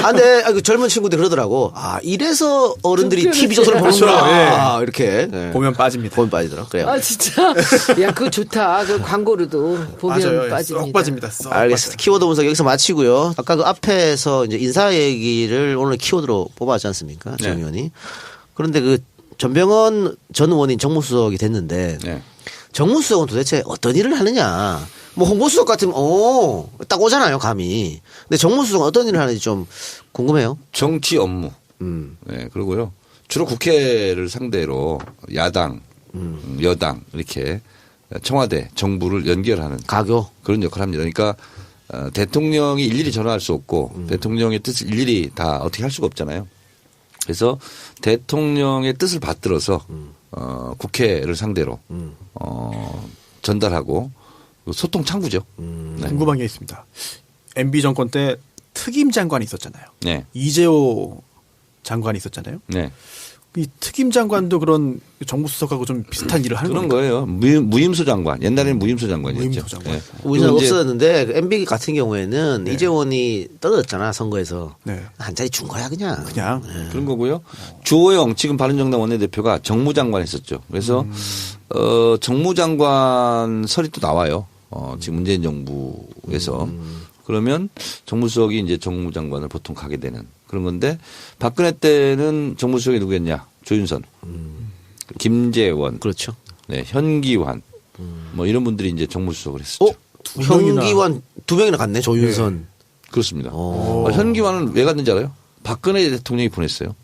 아, 근데 그 젊은 친구들이 그러더라고. 아, 이래서 어른들이 종편을 TV조선을 그렇죠. 보는구나. 이렇게. 네. 보면 빠집니다. 보면 빠지더라. 그래요. 아 진짜. 야 그거 좋다. 그 광고로도 보면 맞아요. 빠집니다. 쏙 빠집니다. 쏙 알겠습니다. 빠져요. 키워드 분석 여기서 마치고요. 아까 그 앞에서 이제 인사 얘기를 오늘 키워드로 뽑아왔지 않습니까? 정 네. 의원이. 그런데 그 전병헌 전 의원이 정무수석이 됐는데 네. 정무수석은 도대체 어떤 일을 하느냐. 뭐 홍보수석 같으면 딱 오잖아요, 감이. 근데 정무수석은 어떤 일을 하는지 좀 궁금해요. 정치 업무. 네, 그리고요. 주로 국회를 상대로 야당, 여당 이렇게 청와대, 정부를 연결하는 가교. 그런 역할을 합니다. 그러니까 대통령이 일일이 전화할 수 없고 대통령의 뜻을 일일이 다 어떻게 할 수가 없잖아요. 그래서 대통령의 뜻을 받들어서 국회를 상대로 전달하고 소통 창구죠. 네. 궁금한 게 있습니다. MB 정권 때 특임 장관이 있었잖아요. 네. 이재호 장관이 있었잖아요. 네. 이 특임 장관도 그런 정무수석하고 좀 비슷한 일을 하는 그런 겁니까? 거예요. 무임수 장관. 옛날에는 무임수 장관이었죠. 무임수 장관. 네. 우리는 그리고 이제 없어졌는데 그 MB 같은 경우에는 이재원이 떨어졌잖아, 선거에서. 네. 한 자리 준 거야, 그냥. 그냥 그런 거고요. 주호영 지금 바른정당 원내대표가 정무장관 했었죠. 그래서 정무장관설이 또 나와요. 지금 문재인 정부에서. 그러면 정무수석이 이제 정무장관을 보통 가게 되는 그런 건데 박근혜 때는 정무수석이 누구였냐? 조윤선, 김재원, 그렇죠. 네, 현기환 뭐 이런 분들이 이제 정무수석을 했었죠. 현기환 2명이나 갔네, 조윤선. 그렇습니다. 현기환은 왜 갔는지 알아요? 박근혜 대통령이 보냈어요.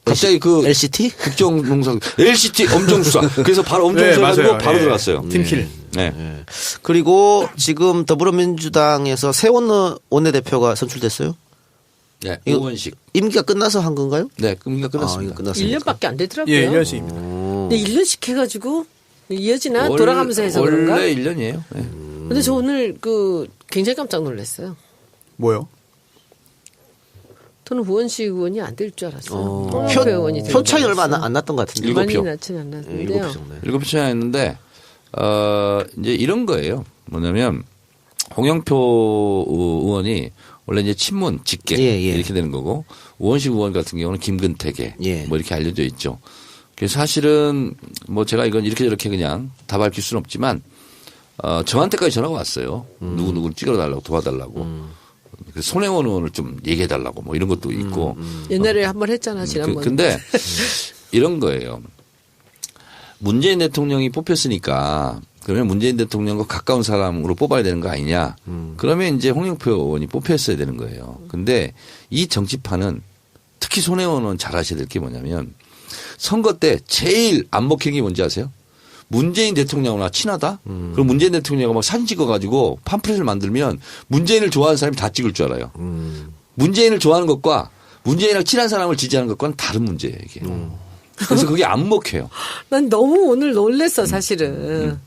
갑자기 그 LCT? 국정농사 LCT 엄정수사. 그래서 바로 엄정수사 네, 가지고 맞아요. 바로 예. 들어갔어요. 팀킬. 네. 그리고 지금 더불어민주당에서 새원 원내대표가 선출됐어요? 네. 이거- 우원식. 임기가 끝나서 한 건가요? 네. 그러니까 끝났습니다. 이거 끝났습니다. 1년밖에 안 되더라고요. 예, 1년씩입니다. 근데 1년씩 해가지고 이어지나 돌아가면서 해서 그런가? 원래 1년이에요. 네. 근데 저 오늘 그 굉장히 깜짝 놀랐어요. 뭐요? 저는 우원식 의원이 안 될 줄 알았어요. 홍영표 의원이 표 차이 얼마 안 났던 것 같은데. 일곱 많이 표. 낮진 않았는데요. 7표 정도. 7표 했는데 이제 이런 거예요. 뭐냐면 홍영표 의원이 원래 이제 친문 직계 예, 예. 이렇게 되는 거고 우원식 의원 같은 경우는 김근태계 예. 뭐 이렇게 알려져 있죠. 그래서 사실은 뭐 제가 이건 이렇게 저렇게 그냥 다 밝힐 수는 없지만 저한테까지 전화가 왔어요. 누구누구를 찍어달라고 도와달라고. 그래서 손혜원 의원을 좀 얘기해달라고 뭐 이런 것도 있고. 옛날에 한번 했잖아 지난번에. 근데 이런 거예요. 문재인 대통령이 뽑혔으니까 그러면 문재인 대통령과 가까운 사람으로 뽑아야 되는 거 아니냐. 그러면 이제 홍영표 의원이 뽑혔어야 되는 거예요. 근데 이 정치판은 특히 손혜원 의원 잘 아셔야 될 게 뭐냐면 선거 때 제일 안 먹힌 게 뭔지 아세요? 문재인 대통령과 친하다? 그럼 문재인 대통령이 막 사진 찍어가지고 팜플렛을 만들면 문재인을 좋아하는 사람이 다 찍을 줄 알아요. 문재인을 좋아하는 것과 문재인이랑 친한 사람을 지지하는 것과는 다른 문제예요, 이게. 그래서 그게 안 먹혀요. 난 너무 오늘 놀랬어 사실은.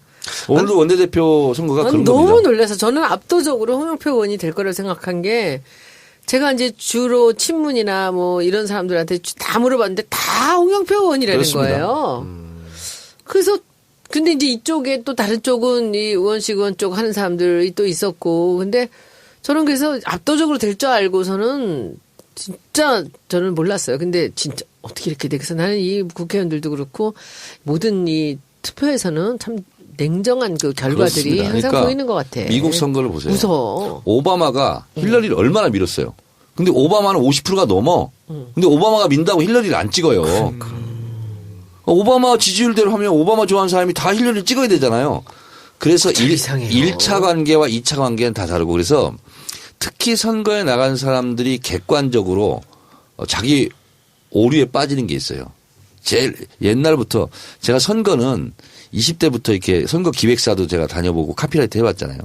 오늘도 원내대표 선거가 그런 너무 겁니다. 놀라서 저는 압도적으로 홍영표 의원이 될 거라고 생각한 게 제가 이제 주로 친문이나 뭐 이런 사람들한테 다 물어봤는데 다 홍영표 의원이라는 그렇습니다. 거예요. 그래서 근데 이제 이쪽에 또 다른 쪽은 이 우원식 의원 쪽 하는 사람들이 또 있었고 근데 저는 그래서 압도적으로 될 줄 알고서는 진짜 저는 몰랐어요. 근데 진짜 어떻게 이렇게 되겠어. 나는 이 국회의원들도 그렇고 모든 이 투표에서는 참 냉정한 그 결과들이 그렇습니다. 항상 그러니까 보이는 것 같아. 미국 선거를 보세요. 무서워. 오바마가 힐러리를 얼마나 밀었어요. 근데 오바마는 50%가 넘어. 근데 오바마가 민다고 힐러리를 안 찍어요. 오바마 지지율대로 하면 오바마 좋아하는 사람이 다 힐러리를 찍어야 되잖아요. 그래서 이상해요. 1차 관계와 2차 관계는 다 다르고 그래서 특히 선거에 나간 사람들이 객관적으로 자기 오류에 빠지는 게 있어요. 제일 옛날부터 제가 선거는 20대부터 이렇게 선거 기획사도 제가 다녀보고 카피라이트 해봤잖아요.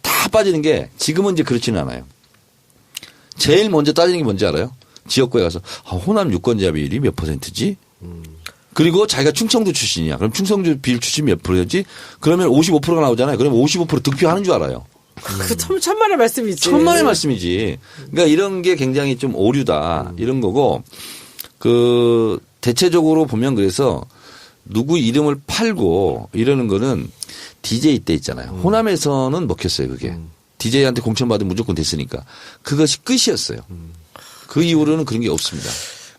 다 빠지는 게 지금은 이제 그렇지는 않아요. 제일 먼저 따지는 게 뭔지 알아요? 지역구에 가서 호남 유권자 비율이 몇 %지? 그리고 자기가 충청도 출신이야. 그럼 충청도 비율 출신 몇 %지? 그러면 55%가 나오잖아요. 그러면 55% 득표하는 줄 알아요. 그 천만의 말씀이지. 천만의 말씀이지. 그러니까 이런 게 굉장히 좀 오류다. 이런 거고 그 대체적으로 보면 그래서 누구 이름을 팔고 이러는 거는 DJ 때 있잖아요. 호남에서는 먹혔어요 그게. DJ한테 공천받으면 무조건 됐으니까. 그것이 끝이었어요. 그 이후로는 그런 게 없습니다.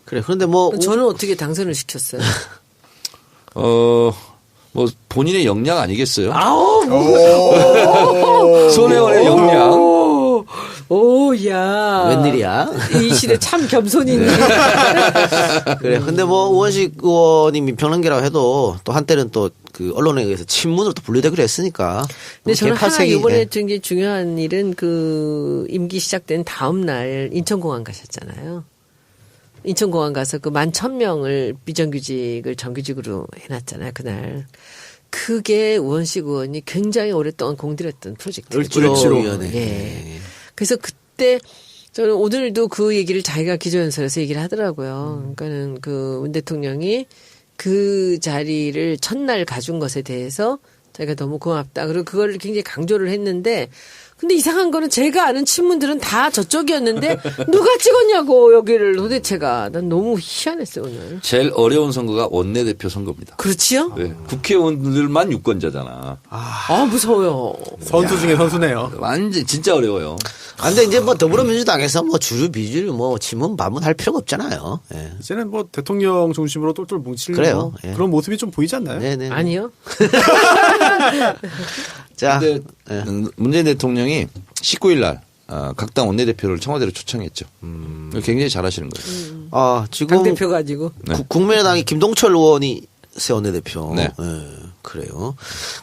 그래. 그런데 뭐 저는 어떻게 당선을 시켰어요? 뭐 본인의 역량 아니겠어요? 아우, 손혜원의 역량. 오, 야. 웬일이야? 이 시대 참 겸손이네. 그래. 근데 뭐 우원식 의원이 평론계라고 해도 또 한때는 또 그 언론에 의해서 친문으로 또 분류되기로 했으니까. 근데 저는 하나 개파색이, 이번에 예. 굉장히 중요한 일은 그 임기 시작된 다음 날 인천공항 가셨잖아요. 인천공항 가서 그 11,000명을 비정규직을 정규직으로 해놨잖아요. 그날. 그게 우원식 의원이 굉장히 오랫동안 공들였던 프로젝트예요. 을지로위원회. 예. 그래서 그때 저는 오늘도 그 얘기를 자기가 기조연설에서 얘기를 하더라고요. 그러니까는 그 문 대통령이 그 자리를 첫날 가준 것에 대해서 자기가 너무 고맙다. 그리고 그걸 굉장히 강조를 했는데 근데 이상한 거는 제가 아는 친문들은 다 저쪽이었는데 누가 찍었냐고 여기를 도대체가. 난 너무 희한했어요 오늘. 제일 어려운 선거가 원내대표 선거입니다. 그렇지요? 네. 국회의원들만 유권자잖아. 아 무서워요. 선수 중에 선수네요. 완전 진짜 어려워요. 아, 근데 이제 뭐 더불어민주당에서 뭐 주류 비주류 뭐 지문 반문 할 필요가 없잖아요. 예. 이제는 뭐 대통령 중심으로 똘똘 뭉칠 그래요. 뭐 예. 그런 모습이 좀 보이지 않나요? 네네. 아니요. 자, 근데 예. 문재인 대통령이 19일 날 각 당 원내대표를 청와대로 초청했죠. 굉장히 잘하시는 거예요. 아, 지금 당대표 가지고. 국민의당이 김동철 의원이 새 원내대표. 네. 예, 그래요.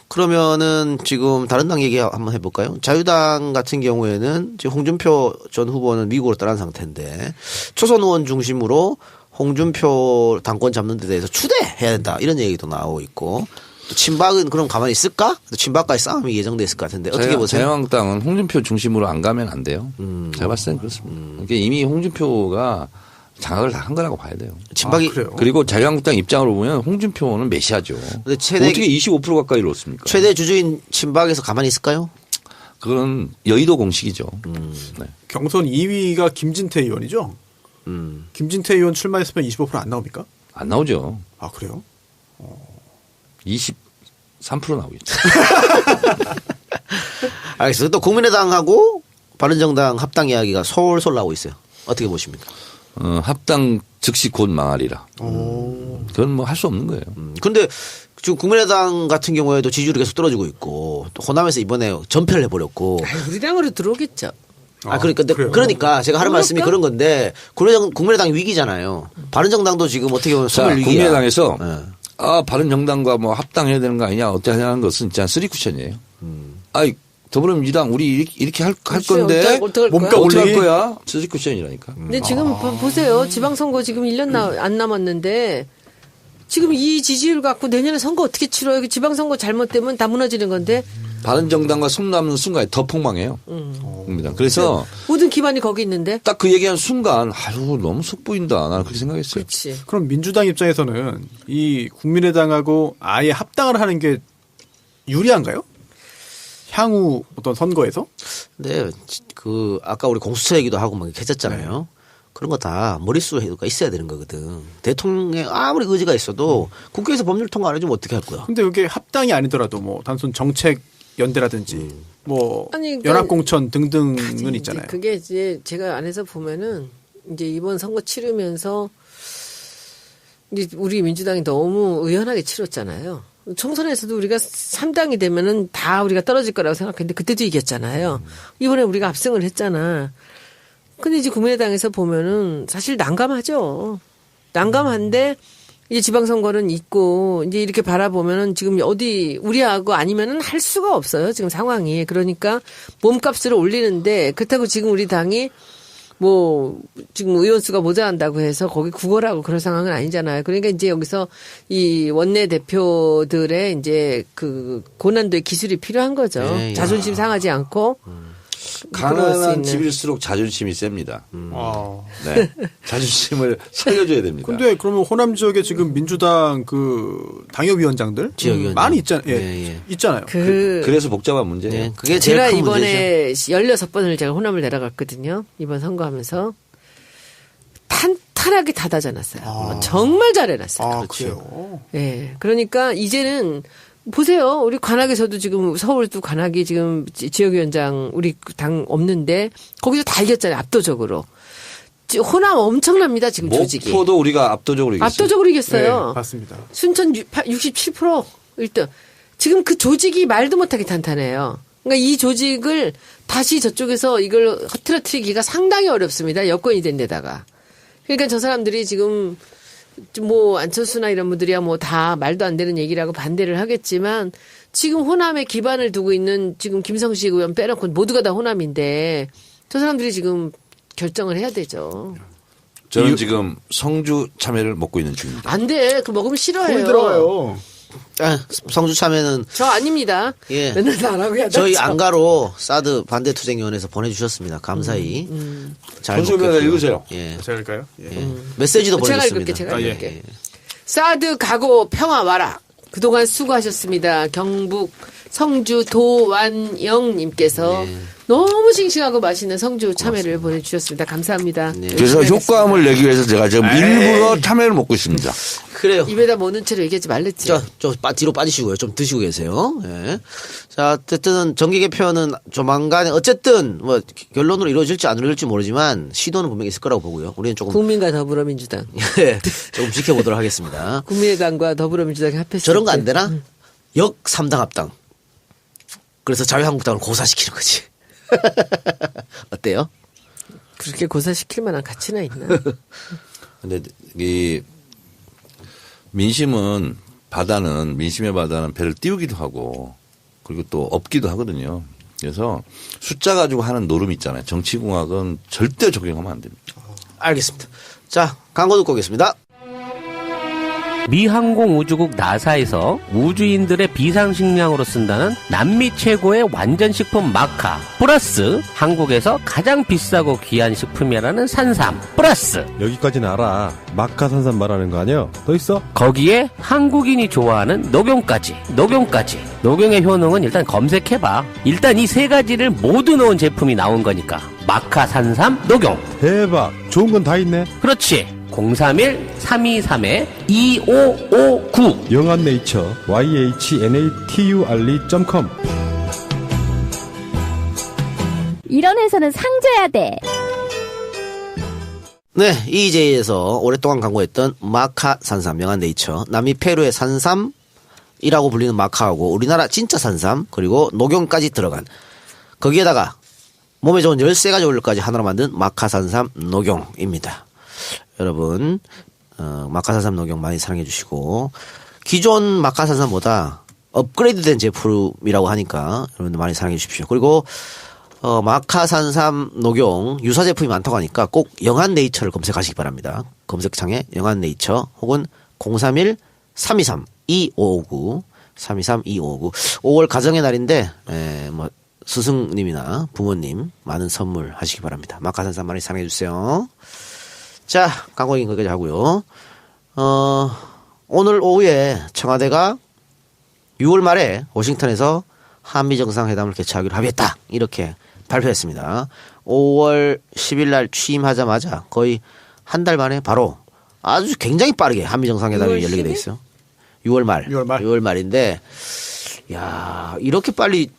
그러면은 지금 다른 당 얘기 한번 해볼까요? 자유당 같은 경우에는 지금 홍준표 전 후보는 미국으로 떠난 상태인데 초선 의원 중심으로 홍준표 당권 잡는 데 대해서 추대해야 된다 이런 얘기도 나오고 있고 또 친박은 그럼 가만히 있을까? 또 친박과의 싸움이 예정돼 있을 것 같은데 어떻게 보세요? 자유한국당은 홍준표 중심으로 안 가면 안 돼요. 제가 봤을 때는 그렇습니다. 그러니까 이미 홍준표가 장악을 다 한 거라고 봐야 돼요. 친박이 그래요? 그리고 자유한국당 입장으로 보면 홍준표는 메시아죠. 근데 최대 어떻게 25% 가까이 이뤘습니까? 최대 주주인 친박에서 가만히 있을까요? 그건 여의도 공식이죠. 네. 경선 2위가 김진태 의원이죠. 김진태 의원 출마했으면 25% 안 나옵니까? 안 나오죠. 아 그래요? 23% 나오겠죠. 알겠습니다. 또 국민의당하고 바른정당 합당 이야기가 솔솔 나오고 있어요. 어떻게 보십니까? 합당 즉시 곧 망하리라. 그건 뭐 할 수 없는 거예요. 근데 지금 국민의당 같은 경우에도 지지율이 계속 떨어지고 있고 또 호남에서 이번에 전패를 해버렸고 우리 당으로 들어오겠죠. 그러니까 제가 하는 말씀이 그런 건데 국민의당 위기잖아요. 바른정당도 지금 어떻게 보면 자, 소멸 위기야. 국민의당에서 네. 바른정당과 뭐 합당해야 되는 거 아니냐 어떻게 하냐는 것은 진짜 쓰리 쿠션이에요. 아이 더불어민주당 우리 이렇게 할 건데 어떡할 몸값 거야? 어떻게 할 올리기? 거야? 쓰리 쿠션이라니까. 근데 지금 보세요. 지방선거 지금 1년 안 남았는데 지금 이 지지율 갖고 내년에 선거 어떻게 치러요? 지방선거 잘못되면 다 무너지는 건데 바른정당과 손 남는 순간에 더 폭망해요. 국민의당. 그래서 모든 기반이 거기 있는데. 딱 그 얘기한 순간 아유 너무 속 보인다. 나는 그렇게 생각했어요. 그렇지. 그럼 민주당 입장에서는 이 국민의당하고 아예 합당을 하는 게 유리한가요? 향후 어떤 선거에서? 근데 그 아까 우리 공수처 얘기도 하고 막 이렇게 했었잖아요. 그런 거 다 머릿속에가 있어야 되는 거거든. 대통령의 아무리 의지가 있어도 국회에서 법률 통과 안 해주면 어떻게 할 거야? 근데 이게 합당이 아니더라도 뭐 단순 정책 연대라든지 뭐 아니, 그러니까 연합공천 등등은 이제 있잖아요. 그게 이제 제가 안에서 보면은 이제 이번 선거 치르면서 이제 우리 민주당이 너무 의연하게 치렀잖아요. 총선에서도 우리가 3당이 되면은 다 우리가 떨어질 거라고 생각했는데 그때도 이겼잖아요. 이번에 우리가 압승을 했잖아. 근데 이제 국민의당에서 보면은 사실 난감하죠. 난감한데 이제 지방선거는 있고 이제 이렇게 바라보면은 지금 어디 우리하고 아니면은 할 수가 없어요. 지금 상황이. 그러니까 몸값을 올리는데 그렇다고 지금 우리 당이 뭐 지금 의원수가 모자란다고 해서 거기 구걸하고 그럴 상황은 아니잖아요. 그러니까 이제 여기서 이 원내 대표들의 이제 그 고난도의 기술이 필요한 거죠. 네, 자존심 상하지 않고. 그럴 수 가난한 있는. 집일수록 자존심이 셉니다. 아. 네. 자존심을 살려줘야 됩니다. 근데 그러면 호남 지역에 지금 민주당 그 당협위원장들 지역위원장. 많이 있잖아요. 예. 예. 있잖아요. 그래서 복잡한 문제예요. 네, 그게 제일 제가 큰 이번에 문제죠. 16번을 제가 호남을 내려갔거든요. 이번 선거하면서. 탄탄하게 닫아져 놨어요. 정말 잘해놨어요. 아, 그래요. 예. 그러니까 이제는 보세요. 우리 관악에서도 지금 서울도 관악이 지금 지역위원장 우리 당 없는데 거기서 다 이겼잖아요. 압도적으로. 호남 엄청납니다. 지금 조직이. 목포도 우리가 압도적으로 이겼어요. 압도적으로 이겼어요. 네, 맞습니다. 순천 67% 1등. 지금 그 조직이 말도 못하게 탄탄해요. 그러니까 이 조직을 다시 저쪽에서 이걸 흐트러뜨리기가 상당히 어렵습니다. 여건이 된 데다가. 그러니까 저 사람들이 지금 뭐 안철수나 이런 분들이야 뭐 다 말도 안 되는 얘기라고 반대를 하겠지만 지금 호남에 기반을 두고 있는 지금 김성식 의원 빼놓고 모두가 다 호남인데 저 사람들이 지금 결정을 해야 되죠. 저는 지금 성주 참외를 먹고 있는 중입니다. 안 돼. 그 먹으면 싫어해요. 거기 들어가요. 아, 성주 참외는 저 아닙니다. 예. 맨날 나라고 해야 저희 되죠. 안가로 사드 반대투쟁위원회에서 보내주셨습니다. 감사히. 잘 권수변 먹겠고요. 읽으세요. 예. 제가 할까요? 예. 메시지도 제가 보내줬습니다. 읽을게, 제가 아, 예. 읽을게. 사드 가고 평화 와라. 그동안 수고하셨습니다. 경북 성주 도완영님께서 너무 싱싱하고 맛있는 성주 참외를 보내주셨습니다. 감사합니다. 네. 그래서 열심히 효과음을 내기 위해서 제가 지금 일부러 참외를 먹고 있습니다. 그래요. 입에다 모는 채로 얘기하지 말랬지. 뒤로 빠지시고요. 좀 드시고 계세요. 예. 자, 어쨌든 정기 개편은 조만간에 어쨌든 뭐 결론으로 이루어질지 안 이루어질지 모르지만 시도는 분명히 있을 거라고 보고요. 우리는 조금 국민과 더불어민주당. 예, 조금 지켜보도록 하겠습니다. 국민의당과 더불어민주당이 합했을 저런 거 때. 안 되나? 역 3당 합당. 그래서 자유한국당을 고사시키는 거지. 어때요? 그렇게 고사시킬 만한 가치나 있나? 근데 이 민심의 바다는 배를 띄우기도 하고 그리고 또 엎기도 하거든요. 그래서 숫자 가지고 하는 노름이 있잖아요. 정치공학은 절대 적용하면 안 됩니다. 알겠습니다. 자, 광고 듣고 오겠습니다. 미 항공우주국 나사에서 우주인들의 비상식량으로 쓴다는 남미 최고의 완전식품 마카 플러스 한국에서 가장 비싸고 귀한 식품이라는 산삼 플러스 여기까지는 알아. 마카 산삼 말하는 거 아니야? 더 있어? 거기에 한국인이 좋아하는 녹용까지 녹용의 효능은 일단 검색해봐. 일단 이 세 가지를 모두 넣은 제품이 나온 거니까 마카 산삼 녹용. 대박. 좋은 건 다 있네. 그렇지. 031-323-2559 영한네이처 yhnatuRE.com. 이런 회사는 상줘야 돼. 네, EJ에서 오랫동안 광고했던 마카 산삼, 영한네이처, 남미 페루의 산삼이라고 불리는 마카하고 우리나라 진짜 산삼, 그리고 녹용까지 들어간 거기에다가 몸에 좋은 13가지 원료까지 하나로 만든 마카 산삼 녹용입니다. 여러분, 마카 산삼 녹용 많이 사랑해 주시고 기존 마카 산삼보다 업그레이드된 제품이라고 하니까 여러분들 많이 사랑해 주십시오. 그리고 마카 산삼 녹용 유사 제품이 많다고 하니까 꼭 영한네이처를 검색하시기 바랍니다. 검색창에 영한네이처 혹은 031-323-2559 323-2559 5월 가정의 날인데 뭐 스승님이나 부모님 많은 선물 하시기 바랍니다. 마카 산삼 많이 사랑해 주세요. 자, 광고 얘기 거기까지 하고요. 오늘 오후에 청와대가 6월 말에 워싱턴에서 한미 정상회담을 개최하기로 합의했다. 이렇게 발표했습니다. 5월 10일 날 취임하자마자 거의 한 달 만에 바로 아주 굉장히 빠르게 한미 정상회담이 6월 열리게 돼 10일? 있어요. 6월 말. 6월 말인데 야, 이렇게 빨리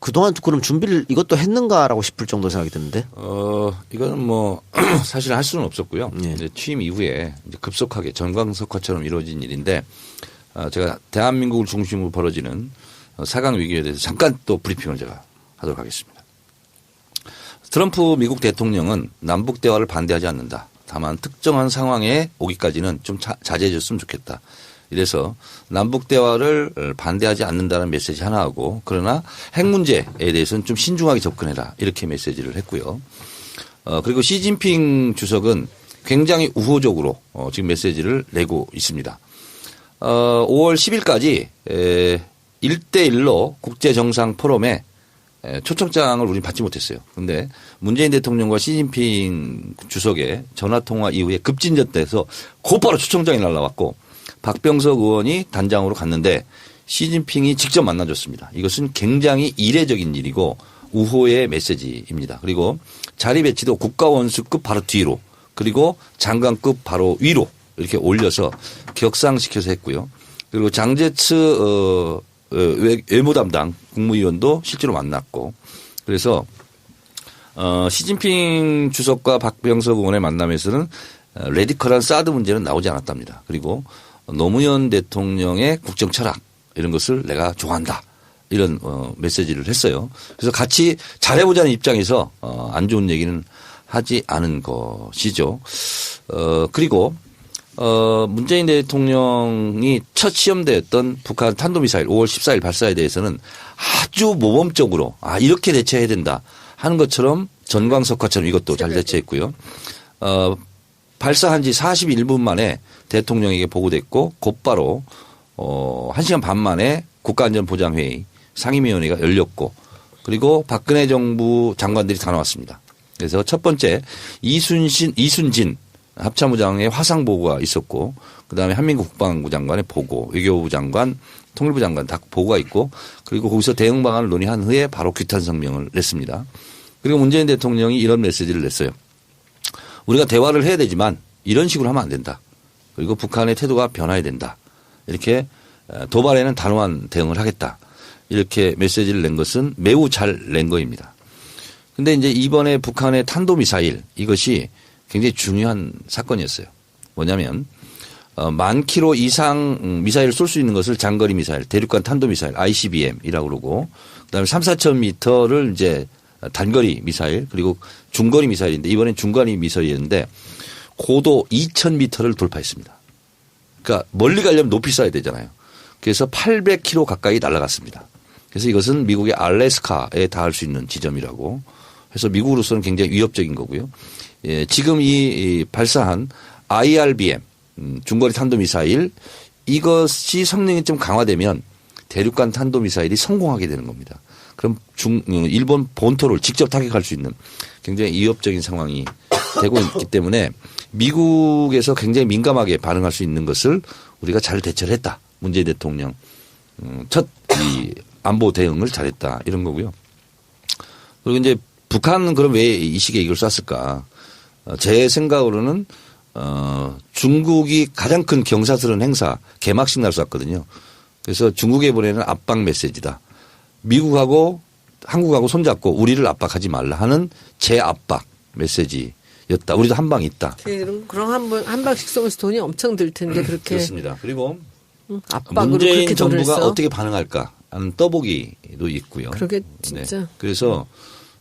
그동안 그럼 준비를 이것도 했는가라고 싶을 정도 생각이 드는데. 이거는 뭐 사실 할 수는 없었고요. 예. 이제 취임 이후에 이제 급속하게 전광석화처럼 이루어진 일인데 제가 대한민국을 중심으로 벌어지는 4강 위기에 대해서 잠깐 또 브리핑을 제가 하도록 하겠습니다. 트럼프 미국 대통령은 남북 대화를 반대하지 않는다. 다만 특정한 상황에 오기까지는 좀 자제해 줬으면 좋겠다. 이래서 남북 대화를 반대하지 않는다는 메시지 하나 하고 그러나 핵 문제에 대해서는 좀 신중하게 접근해라. 이렇게 메시지를 했고요. 그리고 시진핑 주석은 굉장히 우호적으로 지금 메시지를 내고 있습니다. 5월 10일까지 1대1로 국제정상 포럼에 초청장을 우리는 받지 못했어요. 그런데 문재인 대통령과 시진핑 주석의 전화통화 이후에 급진전돼서 곧바로 초청장이 날라왔고 박병석 의원이 단장으로 갔는데 시진핑이 직접 만나줬습니다. 이것은 굉장히 이례적인 일이고 우호의 메시지입니다. 그리고 자리 배치도 국가원수급 바로 뒤로 그리고 장관급 바로 위로 이렇게 올려서 격상시켜서 했고요. 그리고 장제츠 외무 담당 국무위원도 실제로 만났고 그래서 시진핑 주석과 박병석 의원의 만남에서는 레디컬한 사드 문제는 나오지 않았답니다. 그리고 노무현 대통령의 국정 철학 이런 것을 내가 좋아한다. 이런 메시지를 했어요. 그래서 같이 잘해보자는 입장에서 안 좋은 얘기는 하지 않은 것이죠. 그리고 문재인 대통령이 첫 시험대였던 북한 탄도미사일 5월 14일 발사에 대해서는 아주 모범적으로 이렇게 대처해야 된다 하는 것처럼 전광석화처럼 이것도 잘 대처했고요. 발사한 지 41분 만에 대통령에게 보고됐고 곧바로 1시간 반 만에 국가안전보장회의 상임위원회가 열렸고 그리고 박근혜 정부 장관들이 다 나왔습니다. 그래서 첫 번째 이순진 합참의장의 화상 보고가 있었고 그다음에 한민국 국방부 장관의 보고 외교부 장관 통일부 장관 다 보고가 있고 그리고 거기서 대응 방안을 논의한 후에 바로 규탄 성명을 냈습니다. 그리고 문재인 대통령이 이런 메시지를 냈어요. 우리가 대화를 해야 되지만 이런 식으로 하면 안 된다. 그리고 북한의 태도가 변화해야 된다. 이렇게 도발에는 단호한 대응을 하겠다. 이렇게 메시지를 낸 것은 매우 잘 낸 거입니다. 그런데 이제 이번에 북한의 탄도미사일 이것이 굉장히 중요한 사건이었어요. 뭐냐면 10,000km 이상 미사일을 쏠 수 있는 것을 장거리 미사일, 대륙간 탄도미사일 ICBM이라고 그러고 그다음에 3,4,000m를 이제 단거리 미사일 그리고 중거리 미사일인데 이번엔 중거리 미사일이었는데 고도 2,000m를 돌파했습니다. 그러니까 멀리 가려면 높이 쏴야 되잖아요. 그래서 800km 가까이 날아갔습니다. 그래서 이것은 미국의 알래스카에 닿을 수 있는 지점이라고 해서 미국으로서는 굉장히 위협적인 거고요. 예, 지금 이 발사한 IRBM 중거리 탄도미사일 이것이 성능이 좀 강화되면 대륙간 탄도미사일이 성공하게 되는 겁니다. 그럼 일본 본토를 직접 타격할 수 있는 굉장히 위협적인 상황이 되고 있기 때문에 미국에서 굉장히 민감하게 반응할 수 있는 것을 우리가 잘 대처를 했다. 문재인 대통령 첫 이 안보 대응을 잘했다 이런 거고요. 그리고 이제 북한은 그럼 왜 이 시기에 이걸 쐈을까? 제 생각으로는 중국이 가장 큰 경사스러운 행사 개막식 날 쐈거든요. 그래서 중국에 보내는 압박 메시지다. 미국하고 한국하고 손잡고 우리를 압박하지 말라 하는 재압박 메시지였다. 우리도 한 방 있다. 그럼 한 방씩 쏘면서 돈이 엄청 들 텐데 그렇게. 그렇습니다. 그리고 압박으로 문재인 그렇게 돈을 정부가 써? 어떻게 반응할까 하는 떠보기도 있고요. 그러게 진짜. 네. 그래서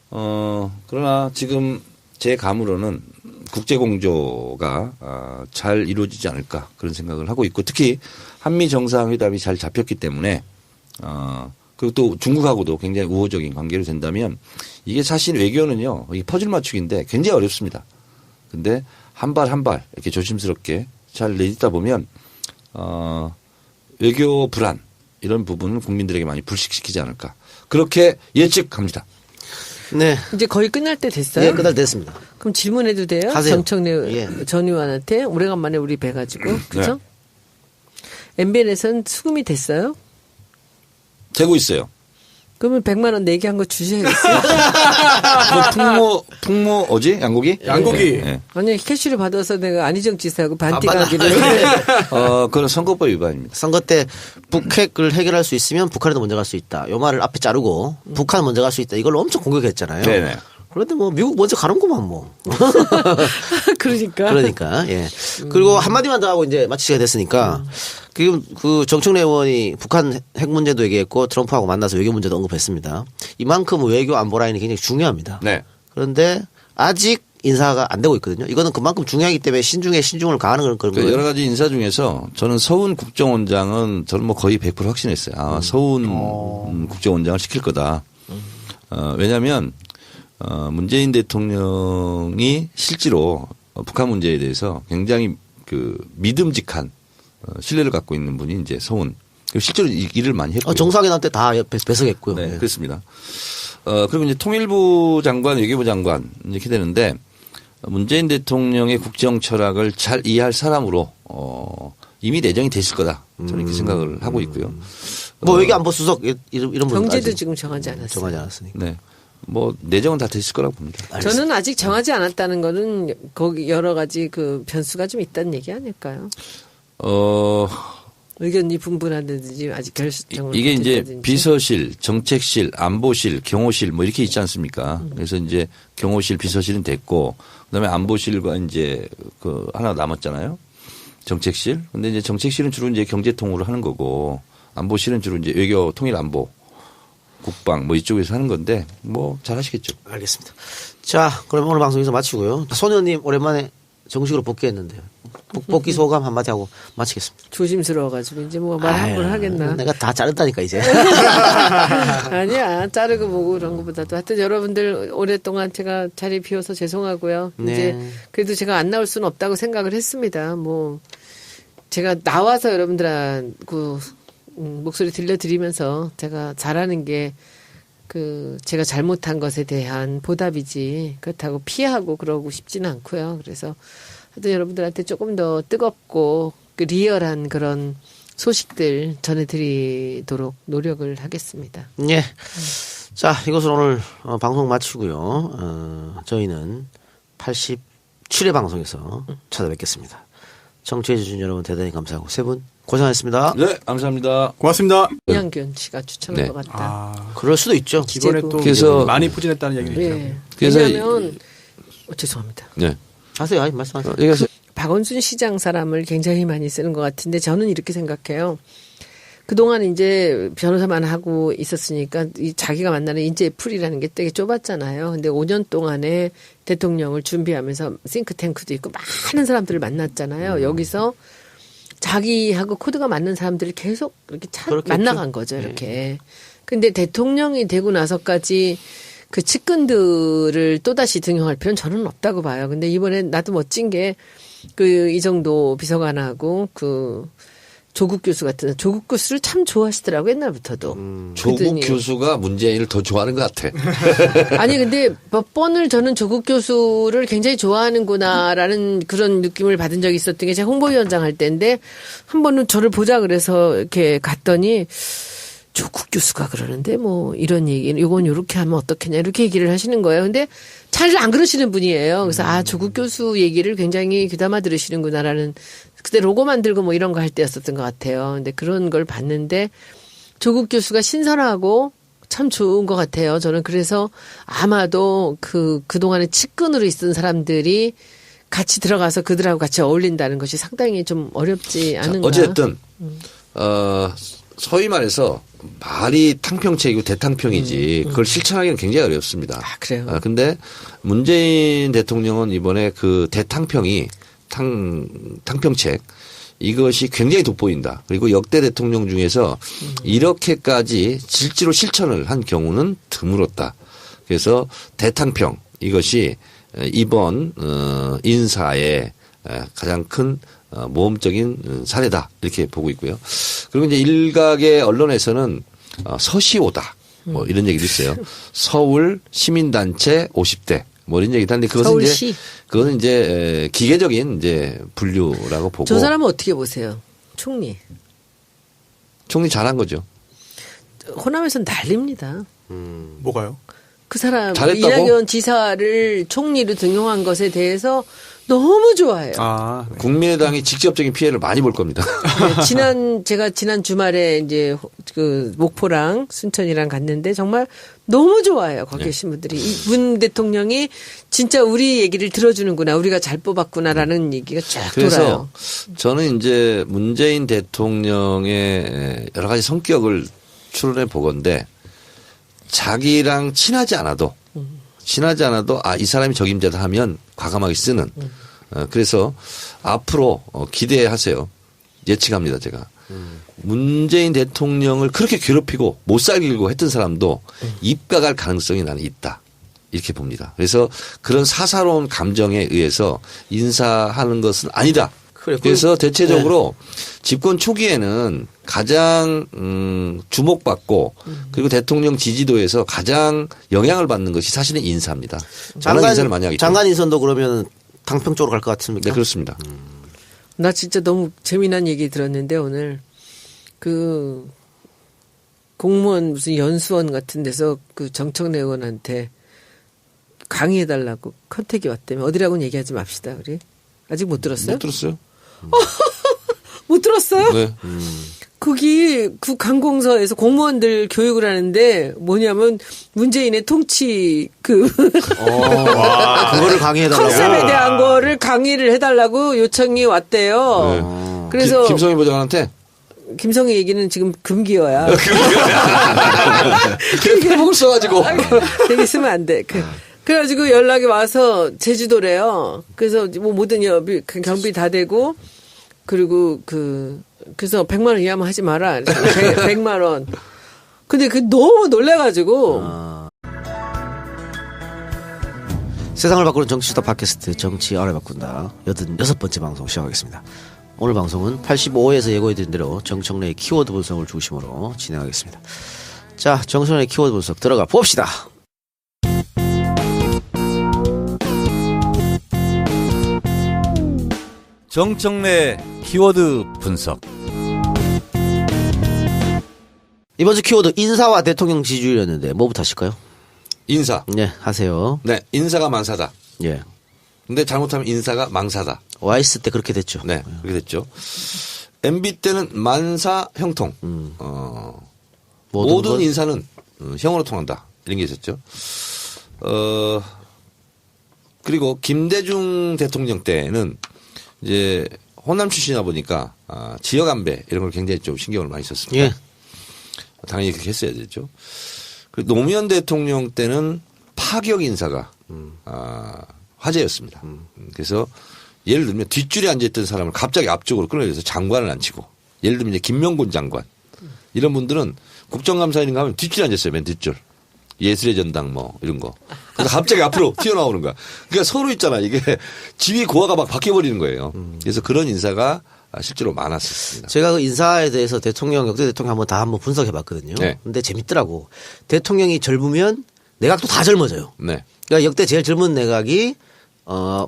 그러나 지금 제 감으로는 국제공조가 잘 이루어지지 않을까 그런 생각을 하고 있고 특히 한미 정상회담이 잘 잡혔기 때문에 그리고 또 중국하고도 굉장히 우호적인 관계로 된다면 이게 사실 외교는요 이 퍼즐 맞추기인데 굉장히 어렵습니다. 근데 한 발 한 발 이렇게 조심스럽게 잘 내딛다 보면 외교 불안 이런 부분을 국민들에게 많이 불식시키지 않을까 그렇게 예측합니다. 네. 이제 거의 끝날 때 됐어요? 예, 끝날 때 됐습니다. 그럼 질문해도 돼요? 하세요. 정청래 전 의원한테 오래간만에 우리 뵈가지고 그죠? MBN에서는 수금이 됐어요? 되고 있어요. 그러면 100만 원 내기 한 거 주셔야겠어요. 풍모 어지? 양고기? 양고기. 네. 아니 캐시를 받아서 내가 안희정 지사하고 반띵하기를. 그건 선거법 위반입니다. 선거 때 북핵을 해결할 수 있으면 북한에도 먼저 갈 수 있다. 요 말을 앞에 자르고 북한 먼저 갈 수 있다. 이걸 엄청 공격했잖아요. 네네. 그런데 뭐 미국 먼저 가는구만 뭐. 그러니까. 그러니까 예. 그리고 한마디만 더 하고 이제 마치게 됐으니까 지금 그 정청래 의원이 북한 핵 문제도 얘기했고 트럼프하고 만나서 외교 문제도 언급했습니다. 이만큼 외교 안보 라인이 굉장히 중요합니다. 네. 그런데 아직 인사가 안 되고 있거든요. 이거는 그만큼 중요하기 때문에 신중에 신중을 가하는 그런 거예요. 여러 가지 인사 중에서 저는 서훈 국정원장은 저는 뭐 거의 100% 확신했어요. 아, 서훈 국정원장을 시킬 거다. 왜냐하면 문재인 대통령이 실제로 북한 문제에 대해서 굉장히 그 믿음직한 신뢰를 갖고 있는 분이 이제 서훈. 실제로 일을 많이 했고요. 정상회담 때 다 배석했고요. 네, 네. 그렇습니다. 그리고 이제 통일부 장관, 외교부 장관 이렇게 되는데 문재인 대통령의 국정 철학을 잘 이해할 사람으로 이미 내정이 됐을 거다. 저는 이렇게 생각을 하고 있고요. 뭐 외교 안보 수석 이런 분 경제도 지금 정하지 않았어요. 정하지 않았으니까. 네. 뭐 내정은 다 됐을 거라고 봅니다. 저는 아직 정하지 않았다는 거는 거기 여러 가지 그 변수가 좀 있다는 얘기 아닐까요? 의견이 분분하든지 아직 결정을 이게 이제 못했다든지. 비서실, 정책실, 안보실, 경호실 뭐 이렇게 있지 않습니까? 그래서 이제 경호실, 비서실은 됐고 그다음에 안보실과 이제 그 하나 남았잖아요. 정책실. 근데 이제 정책실은 주로 이제 경제통으로 하는 거고 안보실은 주로 이제 외교 통일 안보 국방 뭐 이쪽에서 하는 건데 뭐 잘하시겠죠. 알겠습니다. 자, 그럼 오늘 방송 여기서 마치고요. 손 의원님 오랜만에 정식으로 복귀했는데요. 복귀 소감 한마디 하고 마치겠습니다. 조심스러워가지고 이제 뭐 말 한 번 하겠나. 내가 다 자른다니까 이제. 아니야. 자르고 뭐고 그런 것보다도 하여튼 여러분들 오랫동안 제가 자리 비워서 죄송하고요. 네. 이제 그래도 제가 안 나올 수는 없다고 생각을 했습니다. 뭐 제가 나와서 여러분들한 그 목소리 들려드리면서 제가 잘하는 게 그 제가 잘못한 것에 대한 보답이지 그렇다고 피하고 그러고 싶지는 않고요. 그래서 하여튼 여러분들한테 조금 더 뜨겁고 그 리얼한 그런 소식들 전해드리도록 노력을 하겠습니다. 예. 자, 이것으로 오늘 방송 마치고요. 저희는 87회 방송에서 찾아뵙겠습니다. 청취해 주신 여러분 대단히 감사하고 세 분 고생하셨습니다. 네, 감사합니다. 고맙습니다. 이양균 씨가 추천한 네. 것 같다. 그럴 수도 있죠. 이번에 또 그래서 많이 포진했다는 얘기를 예. 있더라고요. 그래서 왜냐하면 죄송합니다. 네. 하세요. 아니, 말씀하세요. 그래서 박원순 시장 사람을 굉장히 많이 쓰는 것 같은데 저는 이렇게 생각해요. 그동안 이제 변호사만 하고 있었으니까 이 자기가 만나는 인재 풀이라는 게 되게 좁았잖아요. 근데 5년 동안에 대통령을 준비하면서 싱크탱크도 있고 많은 사람들을 만났잖아요. 여기서 자기하고 코드가 맞는 사람들을 계속 이렇게 만나간 거죠. 이렇게. 근데 대통령이 되고 나서까지 그 측근들을 또다시 등용할 필요는 저는 없다고 봐요. 근데 이번에 나도 멋진 게 그 이정도 비서관하고 그 조국 교수 같은 조국 교수를 참 좋아하시더라고 옛날부터도. 조국 교수가 문재인을 더 좋아하는 것 같아. 아니 근데 몇 번을 저는 조국 교수를 굉장히 좋아하는구나라는 그런 느낌을 받은 적이 있었던 게 제가 홍보위원장 할 때인데 한 번은 저를 보자 그래서 이렇게 갔더니 조국 교수가 그러는데 뭐 이런 얘기, 이건 이렇게 하면 어떻겠냐 이렇게 얘기를 하시는 거예요. 근데 잘 안 그러시는 분이에요. 그래서 아 조국 교수 얘기를 굉장히 귀담아 들으시는구나라는 그때 로고 만들고 뭐 이런 거 할 때였었던 것 같아요. 근데 그런 걸 봤는데 조국 교수가 신선하고 참 좋은 것 같아요. 저는 그래서 아마도 그동안에 측근으로 있던 사람들이 같이 들어가서 그들하고 같이 어울린다는 것이 상당히 좀 어렵지 않은가. 어쨌든 소위 말해서 말이 탕평책이고 대탕평이지 그걸 실천하기는 굉장히 어렵습니다. 아, 그래요? 근데 문재인 대통령은 이번에 그 대탕평이 탕평책 이것이 굉장히 돋보인다. 그리고 역대 대통령 중에서 이렇게까지 실제로 실천을 한 경우는 드물었다. 그래서 대탕평 이것이 이번 인사의 가장 큰 모험적인 사례다 이렇게 보고 있고요. 그리고 이제 일각의 언론에서는 서시오다 뭐 이런 얘기도 있어요. 서울 시민단체 50대 뭐 이런 얘기도 하는데 그것은 이제 기계적인 이제 분류라고 보고. 저 사람은 어떻게 보세요? 총리 잘한 거죠. 호남에서는 난립니다. 뭐가요? 그 사람 잘했다고? 이낙연 지사를 총리로 등용한 것에 대해서 너무 좋아해요. 네. 국민의당이 직접적인 피해를 많이 볼 겁니다. 네, 제가 지난 주말에 이제 그 목포랑 순천이랑 갔는데 정말 너무 좋아해요. 거기 계신 분들이. 문 대통령이 진짜 우리 얘기를 들어주는구나. 우리가 잘 뽑았구나라는 얘기가 쫙 그래서 돌아요. 저는 이제 문재인 대통령의 여러 가지 성격을 추론해 보건데 자기랑 친하지 않아도 이 사람이 적임자다 하면 과감하게 쓰는 그래서 앞으로 기대하세요. 예측합니다 제가. 문재인 대통령을 그렇게 괴롭히고 못 살리고 했던 사람도 입각할 가능성이 나는 있다. 이렇게 봅니다. 그래서 그런 사사로운 감정에 의해서 인사하는 것은 아니다. 그래서 대체적으로 집권 초기에는 가장 주목받고 그리고 대통령 지지도에서 가장 영향을 받는 것이 사실은 인사입니다. 저는 인사를 많이 하겠죠. 장관 인선도 그러면 당평 쪽으로 갈 것 같습니까? 네, 그렇습니다. 나 진짜 너무 재미난 얘기 들었는데 오늘 그 공무원 무슨 연수원 같은 데서 그 정청래 의원한테 강의해달라고 컨택이 왔다며. 어디라고는 얘기하지 맙시다 우리. 아직 못 들었어요? 못 들었어요? 못 들었어요? 네. 거기 그 관공서에서 공무원들 교육을 하는데 뭐냐면 문재인의 통치 그거를 강의해달라고. 컨셉에 대한 거를 강의를 해달라고 요청이 왔대요. 그래서 김성희 부장한테 김성희 얘기는 지금 금기어야. 페북을 써가지고. 여기 쓰면 안 돼. 그래가지고 연락이 와서 제주도래요. 그래서 뭐 모든 경비 다 되고 그리고 그래서 100만 원 이하만 하지 마라. 100만 원. 근데 너무 놀래가지고. 세상을 바꾸는 정치수다 팟캐스트 정치 알아야 바꾼다 86번째 방송 시작하겠습니다. 오늘 방송은 85회에서 예고해드린 대로 정청래의 키워드 분석을 중심으로 진행하겠습니다. 자, 정청래의 키워드 분석 들어가 봅시다. 정청래 키워드 분석. 이번 주 키워드 인사와 대통령 지지율이었는데 뭐부터 하실까요? 인사. 네, 하세요. 네, 인사가 만사다. 예. 근데 잘못하면 인사가 망사다. 와이스 때 그렇게 됐죠. 네, 그렇게 됐죠. MB 때는 만사 형통. 모든 인사는 형으로 통한다. 이런 게 있었죠. 그리고 김대중 대통령 때는 이제 호남 출신이다 보니까 지역 안배 이런 걸 굉장히 좀 신경을 많이 썼습니다. 예. 당연히 그렇게 했어야 되죠. 그리고 노무현 대통령 때는 파격 인사가 화제였습니다. 그래서 예를 들면 뒷줄에 앉아있던 사람을 갑자기 앞쪽으로 끌어내서 장관을 앉히고 예를 들면 이제 김명곤 장관 이런 분들은 국정감사인가 하면 뒷줄에 앉았어요. 맨 뒷줄. 예술의 전당 뭐 이런 거. 그래서 갑자기 앞으로 튀어나오는 거야. 그러니까 서로 있잖아. 이게 지위 고하가 막 바뀌어버리는 거예요. 그래서 그런 인사가 실제로 많았습니다. 제가 그 인사에 대해서 역대 대통령 한번 분석해 봤거든요. 네. 근데 재밌더라고. 대통령이 젊으면 내각도 다 젊어져요. 네. 그러니까 역대 제일 젊은 내각이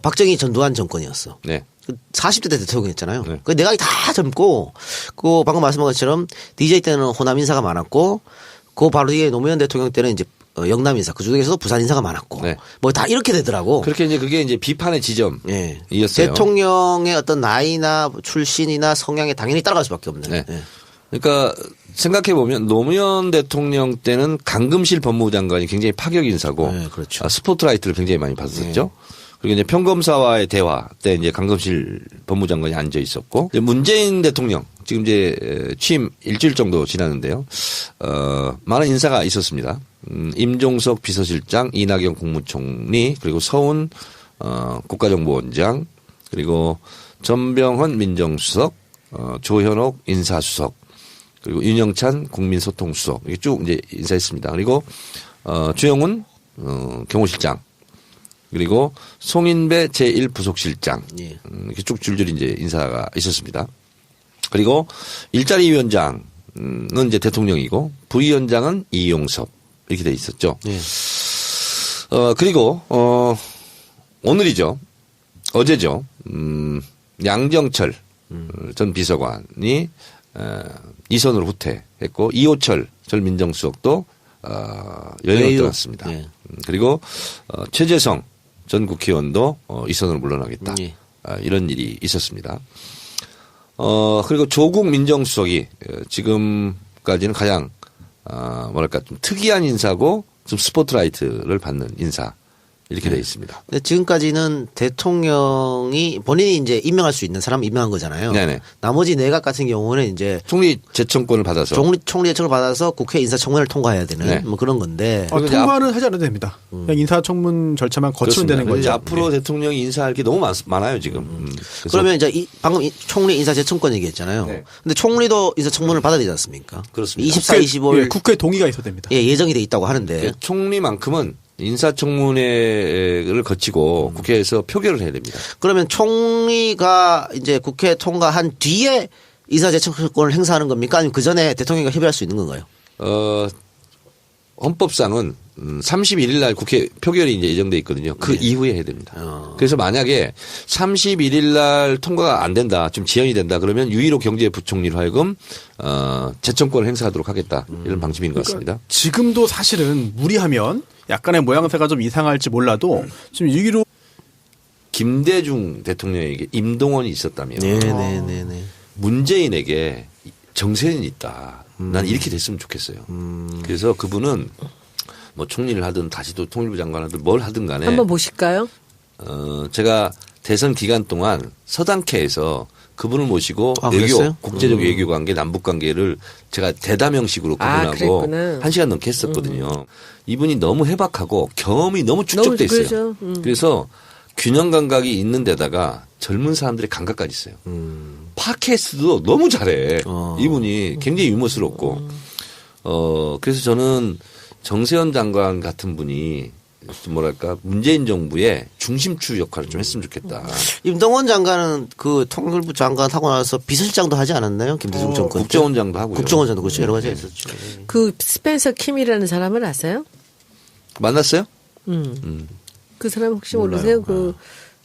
박정희 전두환 정권이었어. 네. 40대 때 대통령이었잖아요. 네. 그 내각이 다 젊고, 그 방금 말씀한 것처럼 DJ 때는 호남 인사가 많았고, 그 바로 뒤에 노무현 대통령 때는 이제 영남 인사, 그 중에서도 부산 인사가 많았고, 네. 뭐 다 이렇게 되더라고. 그렇게 이제 그게 이제 비판의 지점이었어요. 예. 대통령의 어떤 나이나 출신이나 성향에 당연히 따라갈 수밖에 없는. 네. 예. 그러니까 생각해 보면 노무현 대통령 때는 강금실 법무부 장관이 굉장히 파격 인사고, 네, 그렇죠. 스포트라이트를 굉장히 많이 받았었죠. 그리고 이제 평검사와의 대화 때 이제 강금실 법무장관이 앉아 있었고, 이제 문재인 대통령 지금 이제 취임 일주일 정도 지났는데요. 많은 인사가 있었습니다. 임종석 비서실장, 이낙연 국무총리, 그리고 서훈 국가정보원장, 그리고 전병헌 민정수석, 조현옥 인사수석, 그리고 윤영찬 국민소통수석 이게 쭉 이제 인사했습니다. 그리고 주영훈 경호실장. 그리고 송인배 제1부속실장 이렇게 쭉 줄줄이 이제 인사가 있었습니다. 그리고 일자리 위원장은 이제 대통령이고 부위원장은 이용섭 이렇게 돼 있었죠. 예. 그리고 오늘이죠. 어제죠. 양정철 전 비서관이 이선으로 후퇴했고 이호철 전 민정수석도 여행을 떠났습니다. 예. 그리고 최재성 전 국회의원도 이선으로 물러나겠다. 예. 이런 일이 있었습니다. 그리고 조국 민정수석이 지금까지는 가장 뭐랄까 좀 특이한 인사고 좀 스포트라이트를 받는 인사 이렇게 되어 있습니다. 근데 지금까지는 대통령이 본인이 이제 임명할 수 있는 사람 임명한 거잖아요. 네네. 나머지 내각 같은 경우는 이제 총리 제청권을 받아서 총리 제청을 받아서 국회 인사청문회를 통과해야 되는 네. 뭐 그런 건데. 통과는 하지 않아도 됩니다. 그냥 인사청문 절차만 거치면 그렇습니다. 되는 거죠. 이제 앞으로 대통령이 인사할 게 너무 많아요 지금. 그래서 그러면 이제 방금 총리 인사 제청권 얘기했잖아요. 네. 근데 총리도 인사청문을 받아야 되지 않습니까? 그렇습니다. 24, 25일 국회 동의가 있어야 됩니다. 예, 예정이 돼 있다고 하는데. 총리만큼은 인사청문회를 거치고 국회에서 표결을 해야 됩니다. 그러면 총리가 이제 국회 통과한 뒤에 인사제청권을 행사하는 겁니까? 아니면 그 전에 대통령과 협의할 수 있는 건가요? 헌법상은 31일 날 국회 표결이 이제 예정돼 있거든요. 그 이후에 해야 됩니다. 그래서 만약에 31일 날 통과가 안 된다, 좀 지연이 된다 그러면 유일호 경제부총리로 하여금 제청권을 행사하도록 하겠다 이런 방침인 것 같습니다. 그러니까 지금도 사실은 무리하면 약간의 모양새가 좀 이상할지 몰라도 지금 6.15 김대중 대통령에게 임동원이 있었다면 네네네네. 문재인에게 정세현이 있다. 난 이렇게 됐으면 좋겠어요. 그래서 그분은 뭐 총리를 하든 다시 또 통일부 장관을 하든 뭘 하든 간에 한번 보실까요? 제가 대선 기간 동안 서당회에서 그분을 모시고 그랬어요? 국제적 외교 관계, 남북 관계를 제가 대담 형식으로 그분하고 그랬구나. 1시간 넘게 했었거든요. 이분이 너무 해박하고 경험이 너무 축적돼 있어요. 그렇죠. 그래서 균형 감각이 있는 데다가 젊은 사람들의 감각까지 있어요. 팟캐스트도 너무 잘해. 이분이 굉장히 유머스럽고. 그래서 저는 정세현 장관 같은 분이 뭐랄까 문재인 정부의 중심축 역할을 좀 했으면 좋겠다. 임동원 장관은 그 통일부 장관 하고 나서 비서실장도 하지 않았나요? 김대중 정권. 국정원장도 하고요. 국정원장도 그렇죠. 여러 가지 했었죠. 그 스펜서 킴이라는 사람을 아세요? 만났어요? 그 사람 혹시 모르세요? 그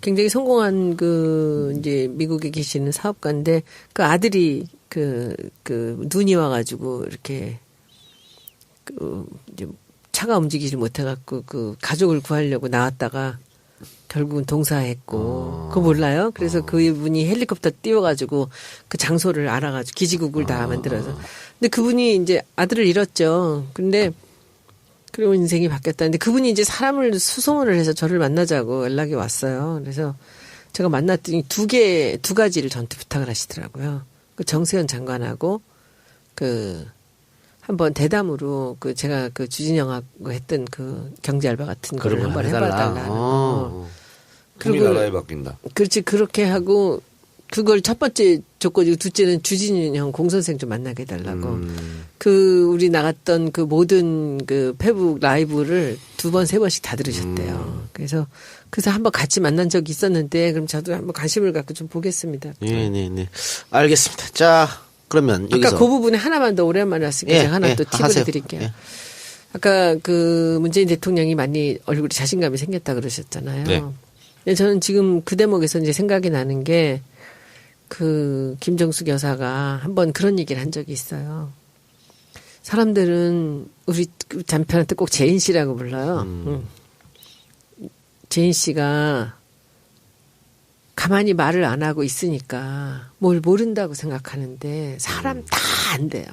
굉장히 성공한 그 이제 미국에 계시는 사업가인데 그 아들이 그 눈이 와가지고 이렇게 그 이제 차가 움직이지 못해갖고 그 가족을 구하려고 나왔다가 결국은 동사했고 그거 몰라요? 그래서 그분이 헬리콥터 띄워가지고 그 장소를 알아가지고 기지국을 다 만들어서 근데 그분이 이제 아들을 잃었죠. 근데 그리고 인생이 바뀌었다는데 그분이 이제 사람을 수소문을 해서 저를 만나자고 연락이 왔어요. 그래서 제가 만났더니 두 가지를 저한테 부탁을 하시더라고요. 그 정세현 장관하고 그 한번 대담으로 그 제가 그 주진영하고 했던 그 경제 알바 같은 거를 한번 해봐달라. 국민 나라에 바뀐다. 그렇지 그렇게 하고 그걸 첫 번째 조건이고 둘째는 주진영 공선생 좀 만나게 해달라고. 그 우리 나갔던 그 모든 그 페북 라이브를 2번, 3번씩 다 들으셨대요. 그래서 한번 같이 만난 적이 있었는데 그럼 저도 한번 관심을 갖고 좀 보겠습니다. 네네네. 알겠습니다. 자 그러면 아까 여기서 그 부분에 하나만 더 오랜만에 왔으니까 제가 하나 또 팁을 하세요. 드릴게요. 예. 아까 그 문재인 대통령이 많이 얼굴에 자신감이 생겼다 그러셨잖아요. 네. 근데 저는 지금 그 대목에서 이제 생각이 나는 게 그 김정숙 여사가 한번 그런 얘기를 한 적이 있어요. 사람들은 우리 남편한테 꼭 재인 씨라고 불러요. 재인 씨가 가만히 말을 안 하고 있으니까 뭘 모른다고 생각하는데 사람 다 안 돼요.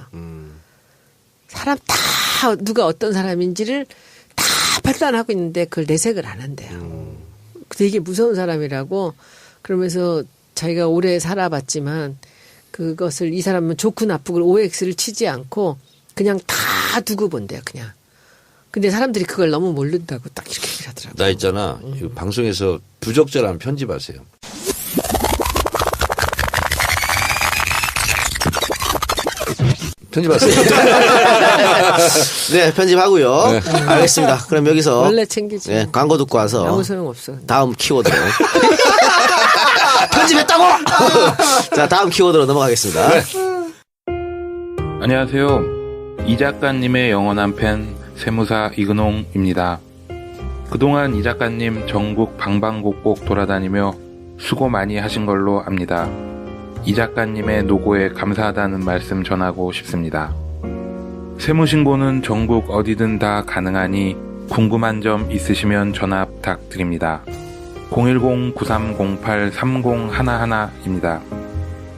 사람 다 누가 어떤 사람인지를 다 판단하고 있는데 그걸 내색을 안 한대요. 되게 무서운 사람이라고 그러면서 자기가 오래 살아봤지만 그것을 이 사람은 좋고 나쁘고 OX를 치지 않고 그냥 다 두고 본대요. 그냥. 근데 사람들이 그걸 너무 모른다고 딱 이렇게 얘기를 하더라고요. 나 있잖아. 이 방송에서 부적절한 편집하세요. 편집하세요. 네 편집하고요. 네. 알겠습니다. 그럼 여기서 원래 챙기지. 네, 광고 듣고 와서 아무 소용 없어. 다음 키워드로 편집했다고. 자 다음 키워드로 넘어가겠습니다. 네. 안녕하세요. 이 작가님의 영원한 팬 세무사 이근홍입니다. 그동안 이 작가님 전국 방방곡곡 돌아다니며 수고 많이 하신 걸로 압니다. 이 작가님의 노고에 감사하다는 말씀 전하고 싶습니다. 세무신고는 전국 어디든 다 가능하니 궁금한 점 있으시면 전화 부탁드립니다. 010-9308-3011입니다.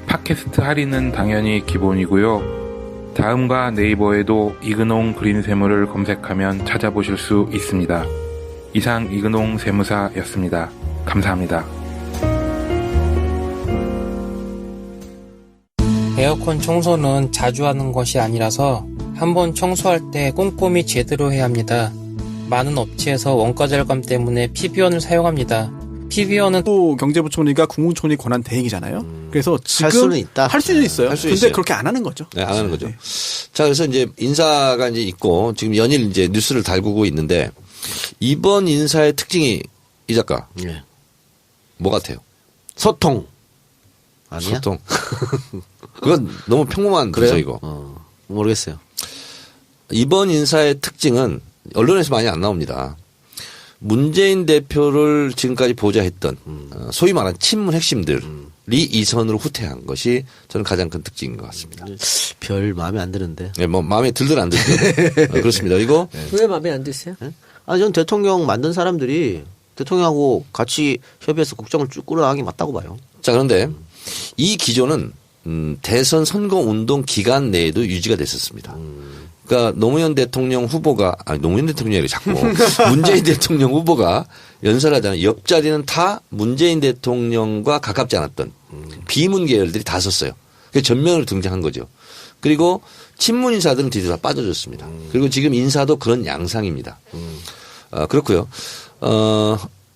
팟캐스트 할인은 당연히 기본이고요. 다음과 네이버에도 이근홍 그린세무를 검색하면 찾아보실 수 있습니다. 이상 이근홍 세무사였습니다. 감사합니다. 에어컨 청소는 자주 하는 것이 아니라서 한번 청소할 때 꼼꼼히 제대로 해야 합니다. 많은 업체에서 원가 절감 때문에 PB원을 사용합니다. PB원은 또 경제부총리가 국무총리 권한 대행이잖아요. 그래서 지금 할 수는 있다. 할 수는 있어요. 할 수 근데 있어요. 그렇게 안 하는 거죠. 네, 안 하는 거죠. 자, 그래서 이제 인사가 이제 있고 지금 연일 이제 뉴스를 달구고 있는데 이번 인사의 특징이 이 작가 예. 뭐 같아요? 소통. 아니야? 소통. 그건 너무 평범한 그래요? 분석이고. 모르겠어요. 이번 인사의 특징은 언론에서 많이 안 나옵니다. 문재인 대표를 지금까지 보좌했던 소위 말하는 친문 핵심들이 이선으로 후퇴한 것이 저는 가장 큰 특징인 것 같습니다. 별 마음에 안 드는데. 네, 뭐 마음에 들든 안 들든 그렇습니다. 그리고 왜 마음에 안 드세요? 전 대통령 만든 사람들이 대통령하고 같이 협의해서 국정을 쭉 끌어나가기 맞다고 봐요. 자, 그런데 이 기조는 대선 선거 운동 기간 내에도 유지가 됐었습니다. 그러니까 노무현 대통령 후보가 노무현 대통령이 자꾸 문재인 대통령 후보가 연설하잖아요. 옆자리는 다 문재인 대통령과 가깝지 않았던 비문 계열들이 다 섰어요. 그래서 전면으로 등장한 거죠. 그리고 친문 인사들은 뒤로 다 빠져줬습니다. 그리고 지금 인사도 그런 양상입니다. 그렇고요.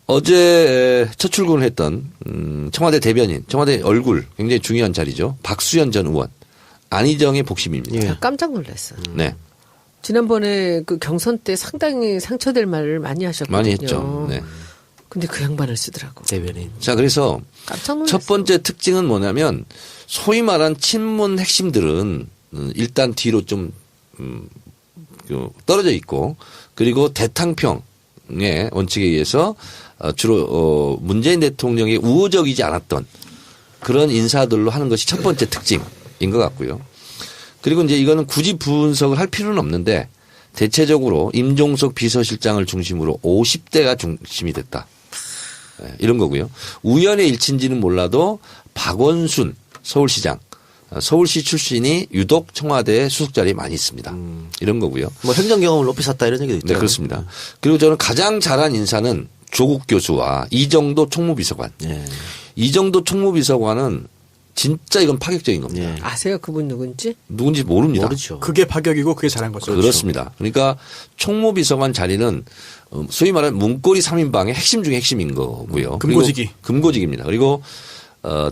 어제 첫 출근을 했던 청와대 대변인, 청와대 얼굴 굉장히 중요한 자리죠. 박수현 전 의원. 안희정의 복심입니다. 예. 깜짝 놀랐어요. 네. 지난번에 그 경선 때 상당히 상처될 말을 많이 하셨거든요. 많이 했죠. 네. 근데 그 양반을 쓰더라고. 대변인. 자, 그래서 깜짝 놀랐어요. 첫 번째 특징은 뭐냐면 소위 말한 친문 핵심들은 일단 뒤로 좀 떨어져 있고 그리고 대탕평의 원칙에 의해서 주로 문재인 대통령이 우호적이지 않았던 그런 인사들로 하는 것이 첫 번째 특징인 것 같고요. 그리고 이제 이거는 굳이 분석을 할 필요는 없는데 대체적으로 임종석 비서실장을 중심으로 50대가 중심이 됐다. 네, 이런 거고요. 우연의 일치인지는 몰라도 박원순 서울시장, 서울시 출신이 유독 청와대 수석 자리에 많이 있습니다. 이런 거고요. 뭐 행정 경험을 높이 샀다 이런 얘기도 있죠. 네, 그렇습니다. 그리고 저는 가장 잘한 인사는 조국 교수와 이정도 총무비서관. 예. 이정도 총무비서관은 진짜 이건 파격적인 겁니다. 예. 아세요? 그분 누군지? 누군지 모릅니다. 모르죠. 그게 파격이고 그게 잘한 거죠. 그렇습니다. 그러니까 총무비서관 자리는 소위 말하는 문고리 3인방의 핵심 중에 핵심인 거고요. 금고지기. 그리고 금고지기입니다. 그리고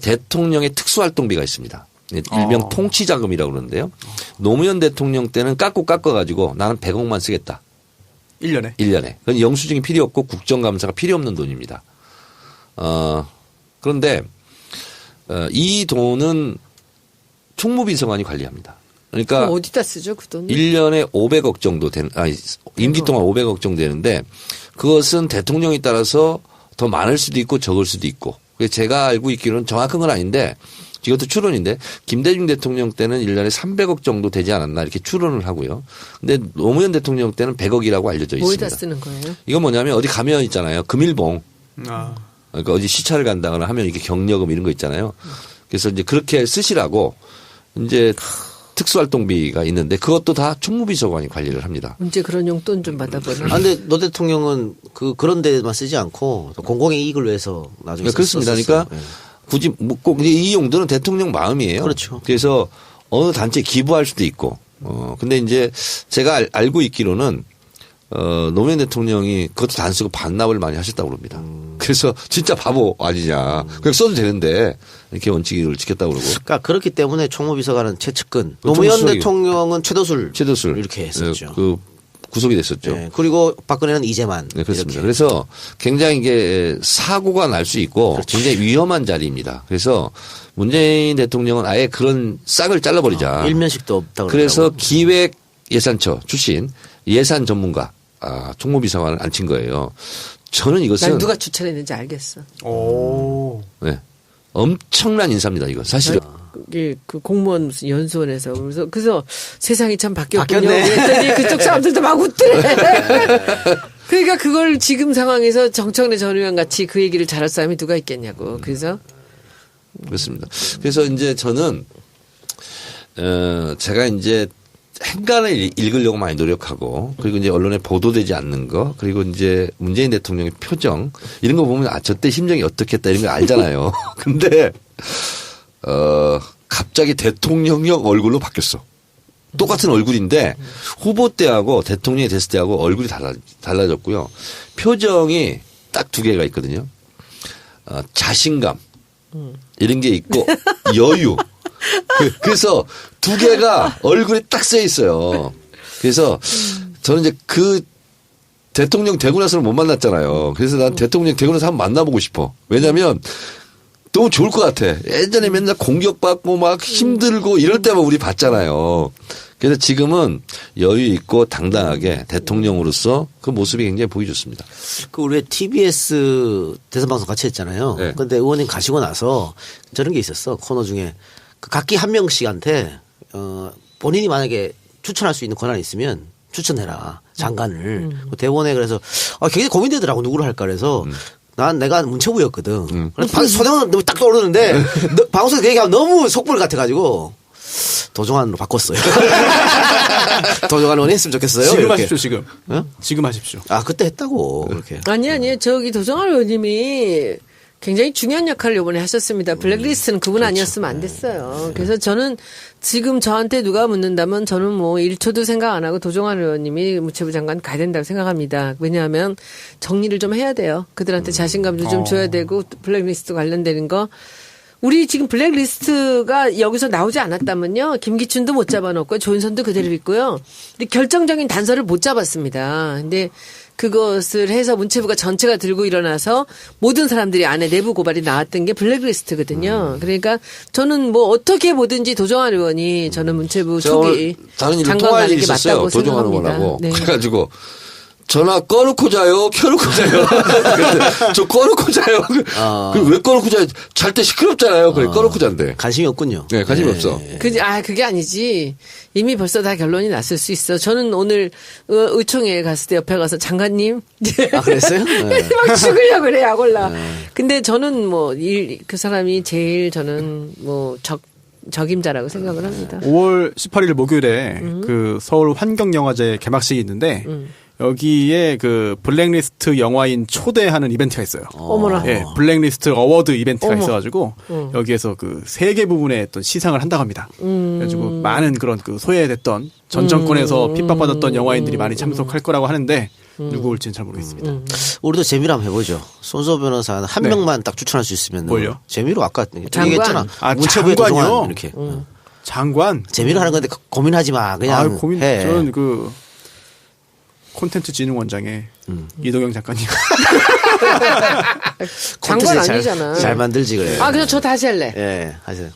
대통령의 특수활동비가 있습니다. 일명 통치자금이라고 그러는데요. 노무현 대통령 때는 깎아가지고 나는 100억만 쓰겠다. 1년에. 1년에. 그건 영수증이 필요 없고 국정감사가 필요 없는 돈입니다. 그런데 이 돈은 총무비서관이 관리합니다. 그러니까 어디다 쓰죠, 그 돈은? 1년에 500억 정도 되는, 임기 동안 500억 정도 되는데 그것은 대통령에 따라서 더 많을 수도 있고 적을 수도 있고. 그래서 제가 알고 있기로는 정확한 건 아닌데 이것도 추론인데 김대중 대통령 때는 1년에 300억 정도 되지 않았나 이렇게 추론을 하고요. 근데 노무현 대통령 때는 100억이라고 알려져 있습니다. 뭐에다 쓰는 거예요? 이건 뭐냐면 어디 가면 있잖아요. 금일봉. 그러니까 어디 시차를 간다거나 하면 이렇게 격려금 이런 거 있잖아요. 그래서 이제 그렇게 쓰시라고 이제 특수활동비가 있는데 그것도 다 총무비서관이 관리를 합니다. 언제 그런 용돈 좀 받아보나? 근데 노 대통령은 그런 데만 쓰지 않고 공공의 이익을 위해서 나중에 그렇습니다. 썼었어요. 그러니까 굳이 꼭 이 용도는 대통령 마음이에요. 그렇죠. 그래서 어느 단체에 기부할 수도 있고. 근데 이제 제가 알고 있기로는 노무현 대통령이 그것도 안 쓰고 반납을 많이 하셨다고 그럽니다. 그래서 진짜 바보 아니냐. 그냥 써도 되는데 이렇게 원칙을 지켰다고 그러고. 그러니까 그렇기 때문에 총무비서관은 최측근, 노무현 대통령은 최도술 이렇게 했었죠. 그 구속이 됐었죠. 네. 그리고 박근혜는 이재만. 네, 그렇습니다. 그래서 굉장히 이게 사고가 날 수 있고 그렇죠. 굉장히 위험한 자리입니다. 그래서 문재인 대통령은 아예 그런 싹을 잘라버리자. 일면식도 없다고 그래서 기획예산처 출신 예산 전문가 총무비서관을 앉힌 거예요. 저는 이것은 난 누가 추천했는지 알겠어. 오. 네. 엄청난 인사입니다. 이거 사실은. 이게 그 공무원 무슨 연수원에서 그래서 세상이 참 바뀌었군요. 바뀌었네. 그랬더니 그쪽 사람들도 막 웃더래. 그러니까 그걸 지금 상황에서 정청래 전 의원 같이 그 얘기를 잘할 사람이 누가 있겠냐고. 그래서 그렇습니다. 그래서 이제 저는 제가 이제 행간을 읽으려고 많이 노력하고 그리고 이제 언론에 보도되지 않는 거 그리고 이제 문재인 대통령의 표정 이런 거 보면 저 때 심정이 어떻겠다 이런 거 알잖아요. 근데 갑자기 대통령형 얼굴로 바뀌었어. 똑같은 얼굴인데 후보 때하고 대통령이 됐을 때하고 얼굴이 달라졌고요. 표정이 딱 두 개가 있거든요. 자신감 이런 게 있고 여유. 그래서 두 개가 얼굴에 딱 써 있어요. 그래서 저는 이제 그 대통령 되고 나서는 못 만났잖아요. 그래서 난 대통령 되고 나서 한번 만나보고 싶어. 왜냐하면 너무 좋을 것 같아. 예전에 맨날 공격받고 막 힘들고 이럴 때만 우리 봤잖아요. 그래서 지금은 여유 있고 당당하게 대통령으로서 그 모습이 굉장히 보기 좋습니다. 그 우리 TBS 대선 방송 같이 했잖아요. 네. 근데 의원님 가시고 나서 저런 게 있었어. 코너 중에 그 각기 한 명씩한테 본인이 만약에 추천할 수 있는 권한이 있으면 추천해라 장관을. 대본에 그래서 굉장히 고민되더라고 누구를 할까 그래서. 내가 문체부였거든. 서대원 너무 딱 떠오르는데 방송에서 그 얘기하면 너무 속물 같아가지고 도종환으로 바꿨어요. 도종환 의원이 했으면 좋겠어요. 지금 이렇게. 하십시오 지금. 지금 하십시오. 그때 했다고 그렇게. 아니 저기 도정환 의원님이 굉장히 중요한 역할을 이번에 하셨습니다. 블랙리스트는 그분 아니었으면 안 됐어요. 그래서 저는 지금 저한테 누가 묻는다면 저는 뭐 1초도 생각 안 하고 도정환 의원님이 문체부 장관 가야 된다고 생각합니다. 왜냐하면 정리를 좀 해야 돼요. 그들한테 자신감도 좀 줘야 되고 블랙리스트 관련되는 거. 우리 지금 블랙리스트가 여기서 나오지 않았다면요. 김기춘도 못 잡아놓고 조인선도 그대로 있고요. 근데 결정적인 단서를 못 잡았습니다. 근데 그것을 해서 문체부가 전체가 들고 일어나서 모든 사람들이 안에 내부 고발이 나왔던 게 블랙리스트거든요. 그러니까 저는 뭐 어떻게 보든지 도정환 의원이 저는 문체부 초기 다른 일을 장관 통화할 가는 일이 게 있었어요. 맞다고 도정환 생각합니다. 의원하고. 네. 그래가지고 전화 꺼놓고 자요? 켜놓고 자요? 저 꺼놓고 자요? 왜 꺼놓고 자요? 잘 때 시끄럽잖아요. 그래, 꺼놓고 잔대. 관심이 없군요. 네, 관심이 없어. 그게 아니지. 이미 벌써 다 결론이 났을 수 있어. 저는 오늘 의총회에 갔을 때 옆에 가서 장관님. 그랬어요? 네. 막 죽으려고 그래, 약올라. 근데 저는 그 사람이 제일 저는 적임자라고 생각을 합니다. 5월 18일 목요일에 그 서울 환경영화제 개막식이 있는데 여기에 그 블랙리스트 영화인 초대하는 이벤트가 있어요. 어머나. 예, 블랙리스트 어워드 이벤트가 어머. 있어가지고 여기에서 그 세 개 부분의 어떤 시상을 한다고 합니다. 그래가지고 많은 그런 그 소외됐던 전 정권에서 핍박받았던 영화인들이 많이 참석할 거라고 하는데 누구 올지는 잘 모르겠습니다. 우리도 재미로 한번 해보죠. 손소 변호사 한 네. 명만 딱 추천할 수 있으면 뭘요? 재미로 아까 장관. 얘기했잖아. 장관이요? 문체부의 도종환 이렇게 장관. 재미로 하는 건데 고민하지 마. 그냥 해. 저는 그 콘텐츠 진흥원장의 이동영 작가님. 장관 콘텐츠 아니잖아. 잘 만들지 그래. 그래서 저 다시 할래. 예, 하세요.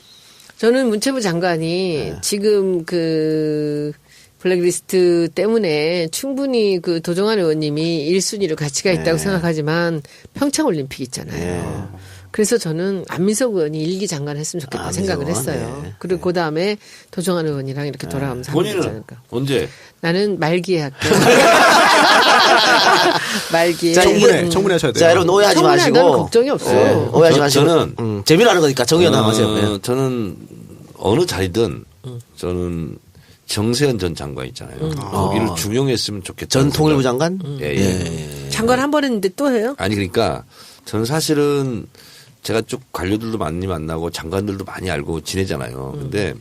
저는 문체부 장관이 지금 그 블랙리스트 때문에 충분히 그 도정환 의원님이 1순위로 가치가 있다고 생각하지만 평창올림픽 있잖아요. 그래서 저는 안민석 의원이 1기 장관 했으면 좋겠다 생각을 했어요. 네. 그리고 그 다음에 도정환 의원이랑 이렇게 돌아가면서 하면 되지 본인은 않을까. 언제? 나는 말기에 할게. 말기에. 자, 청문회 하셔야 돼요. 자, 여러분 오해하지 청문회 마시고. 나는 걱정이 없어. 예, 오해하지 마시고. 저는 재미로 하는 거니까 정의연 나가세요. 저는 어느 자리든 저는 정세현 전 장관 있잖아요. 거기를 중용했으면 좋겠다. 전 통일부 장관? 예. 장관 한 번 했는데 또 해요? 아니 그러니까 저는 사실은 제가 쭉 관료들도 많이 만나고 장관들도 많이 알고 지내잖아요. 근데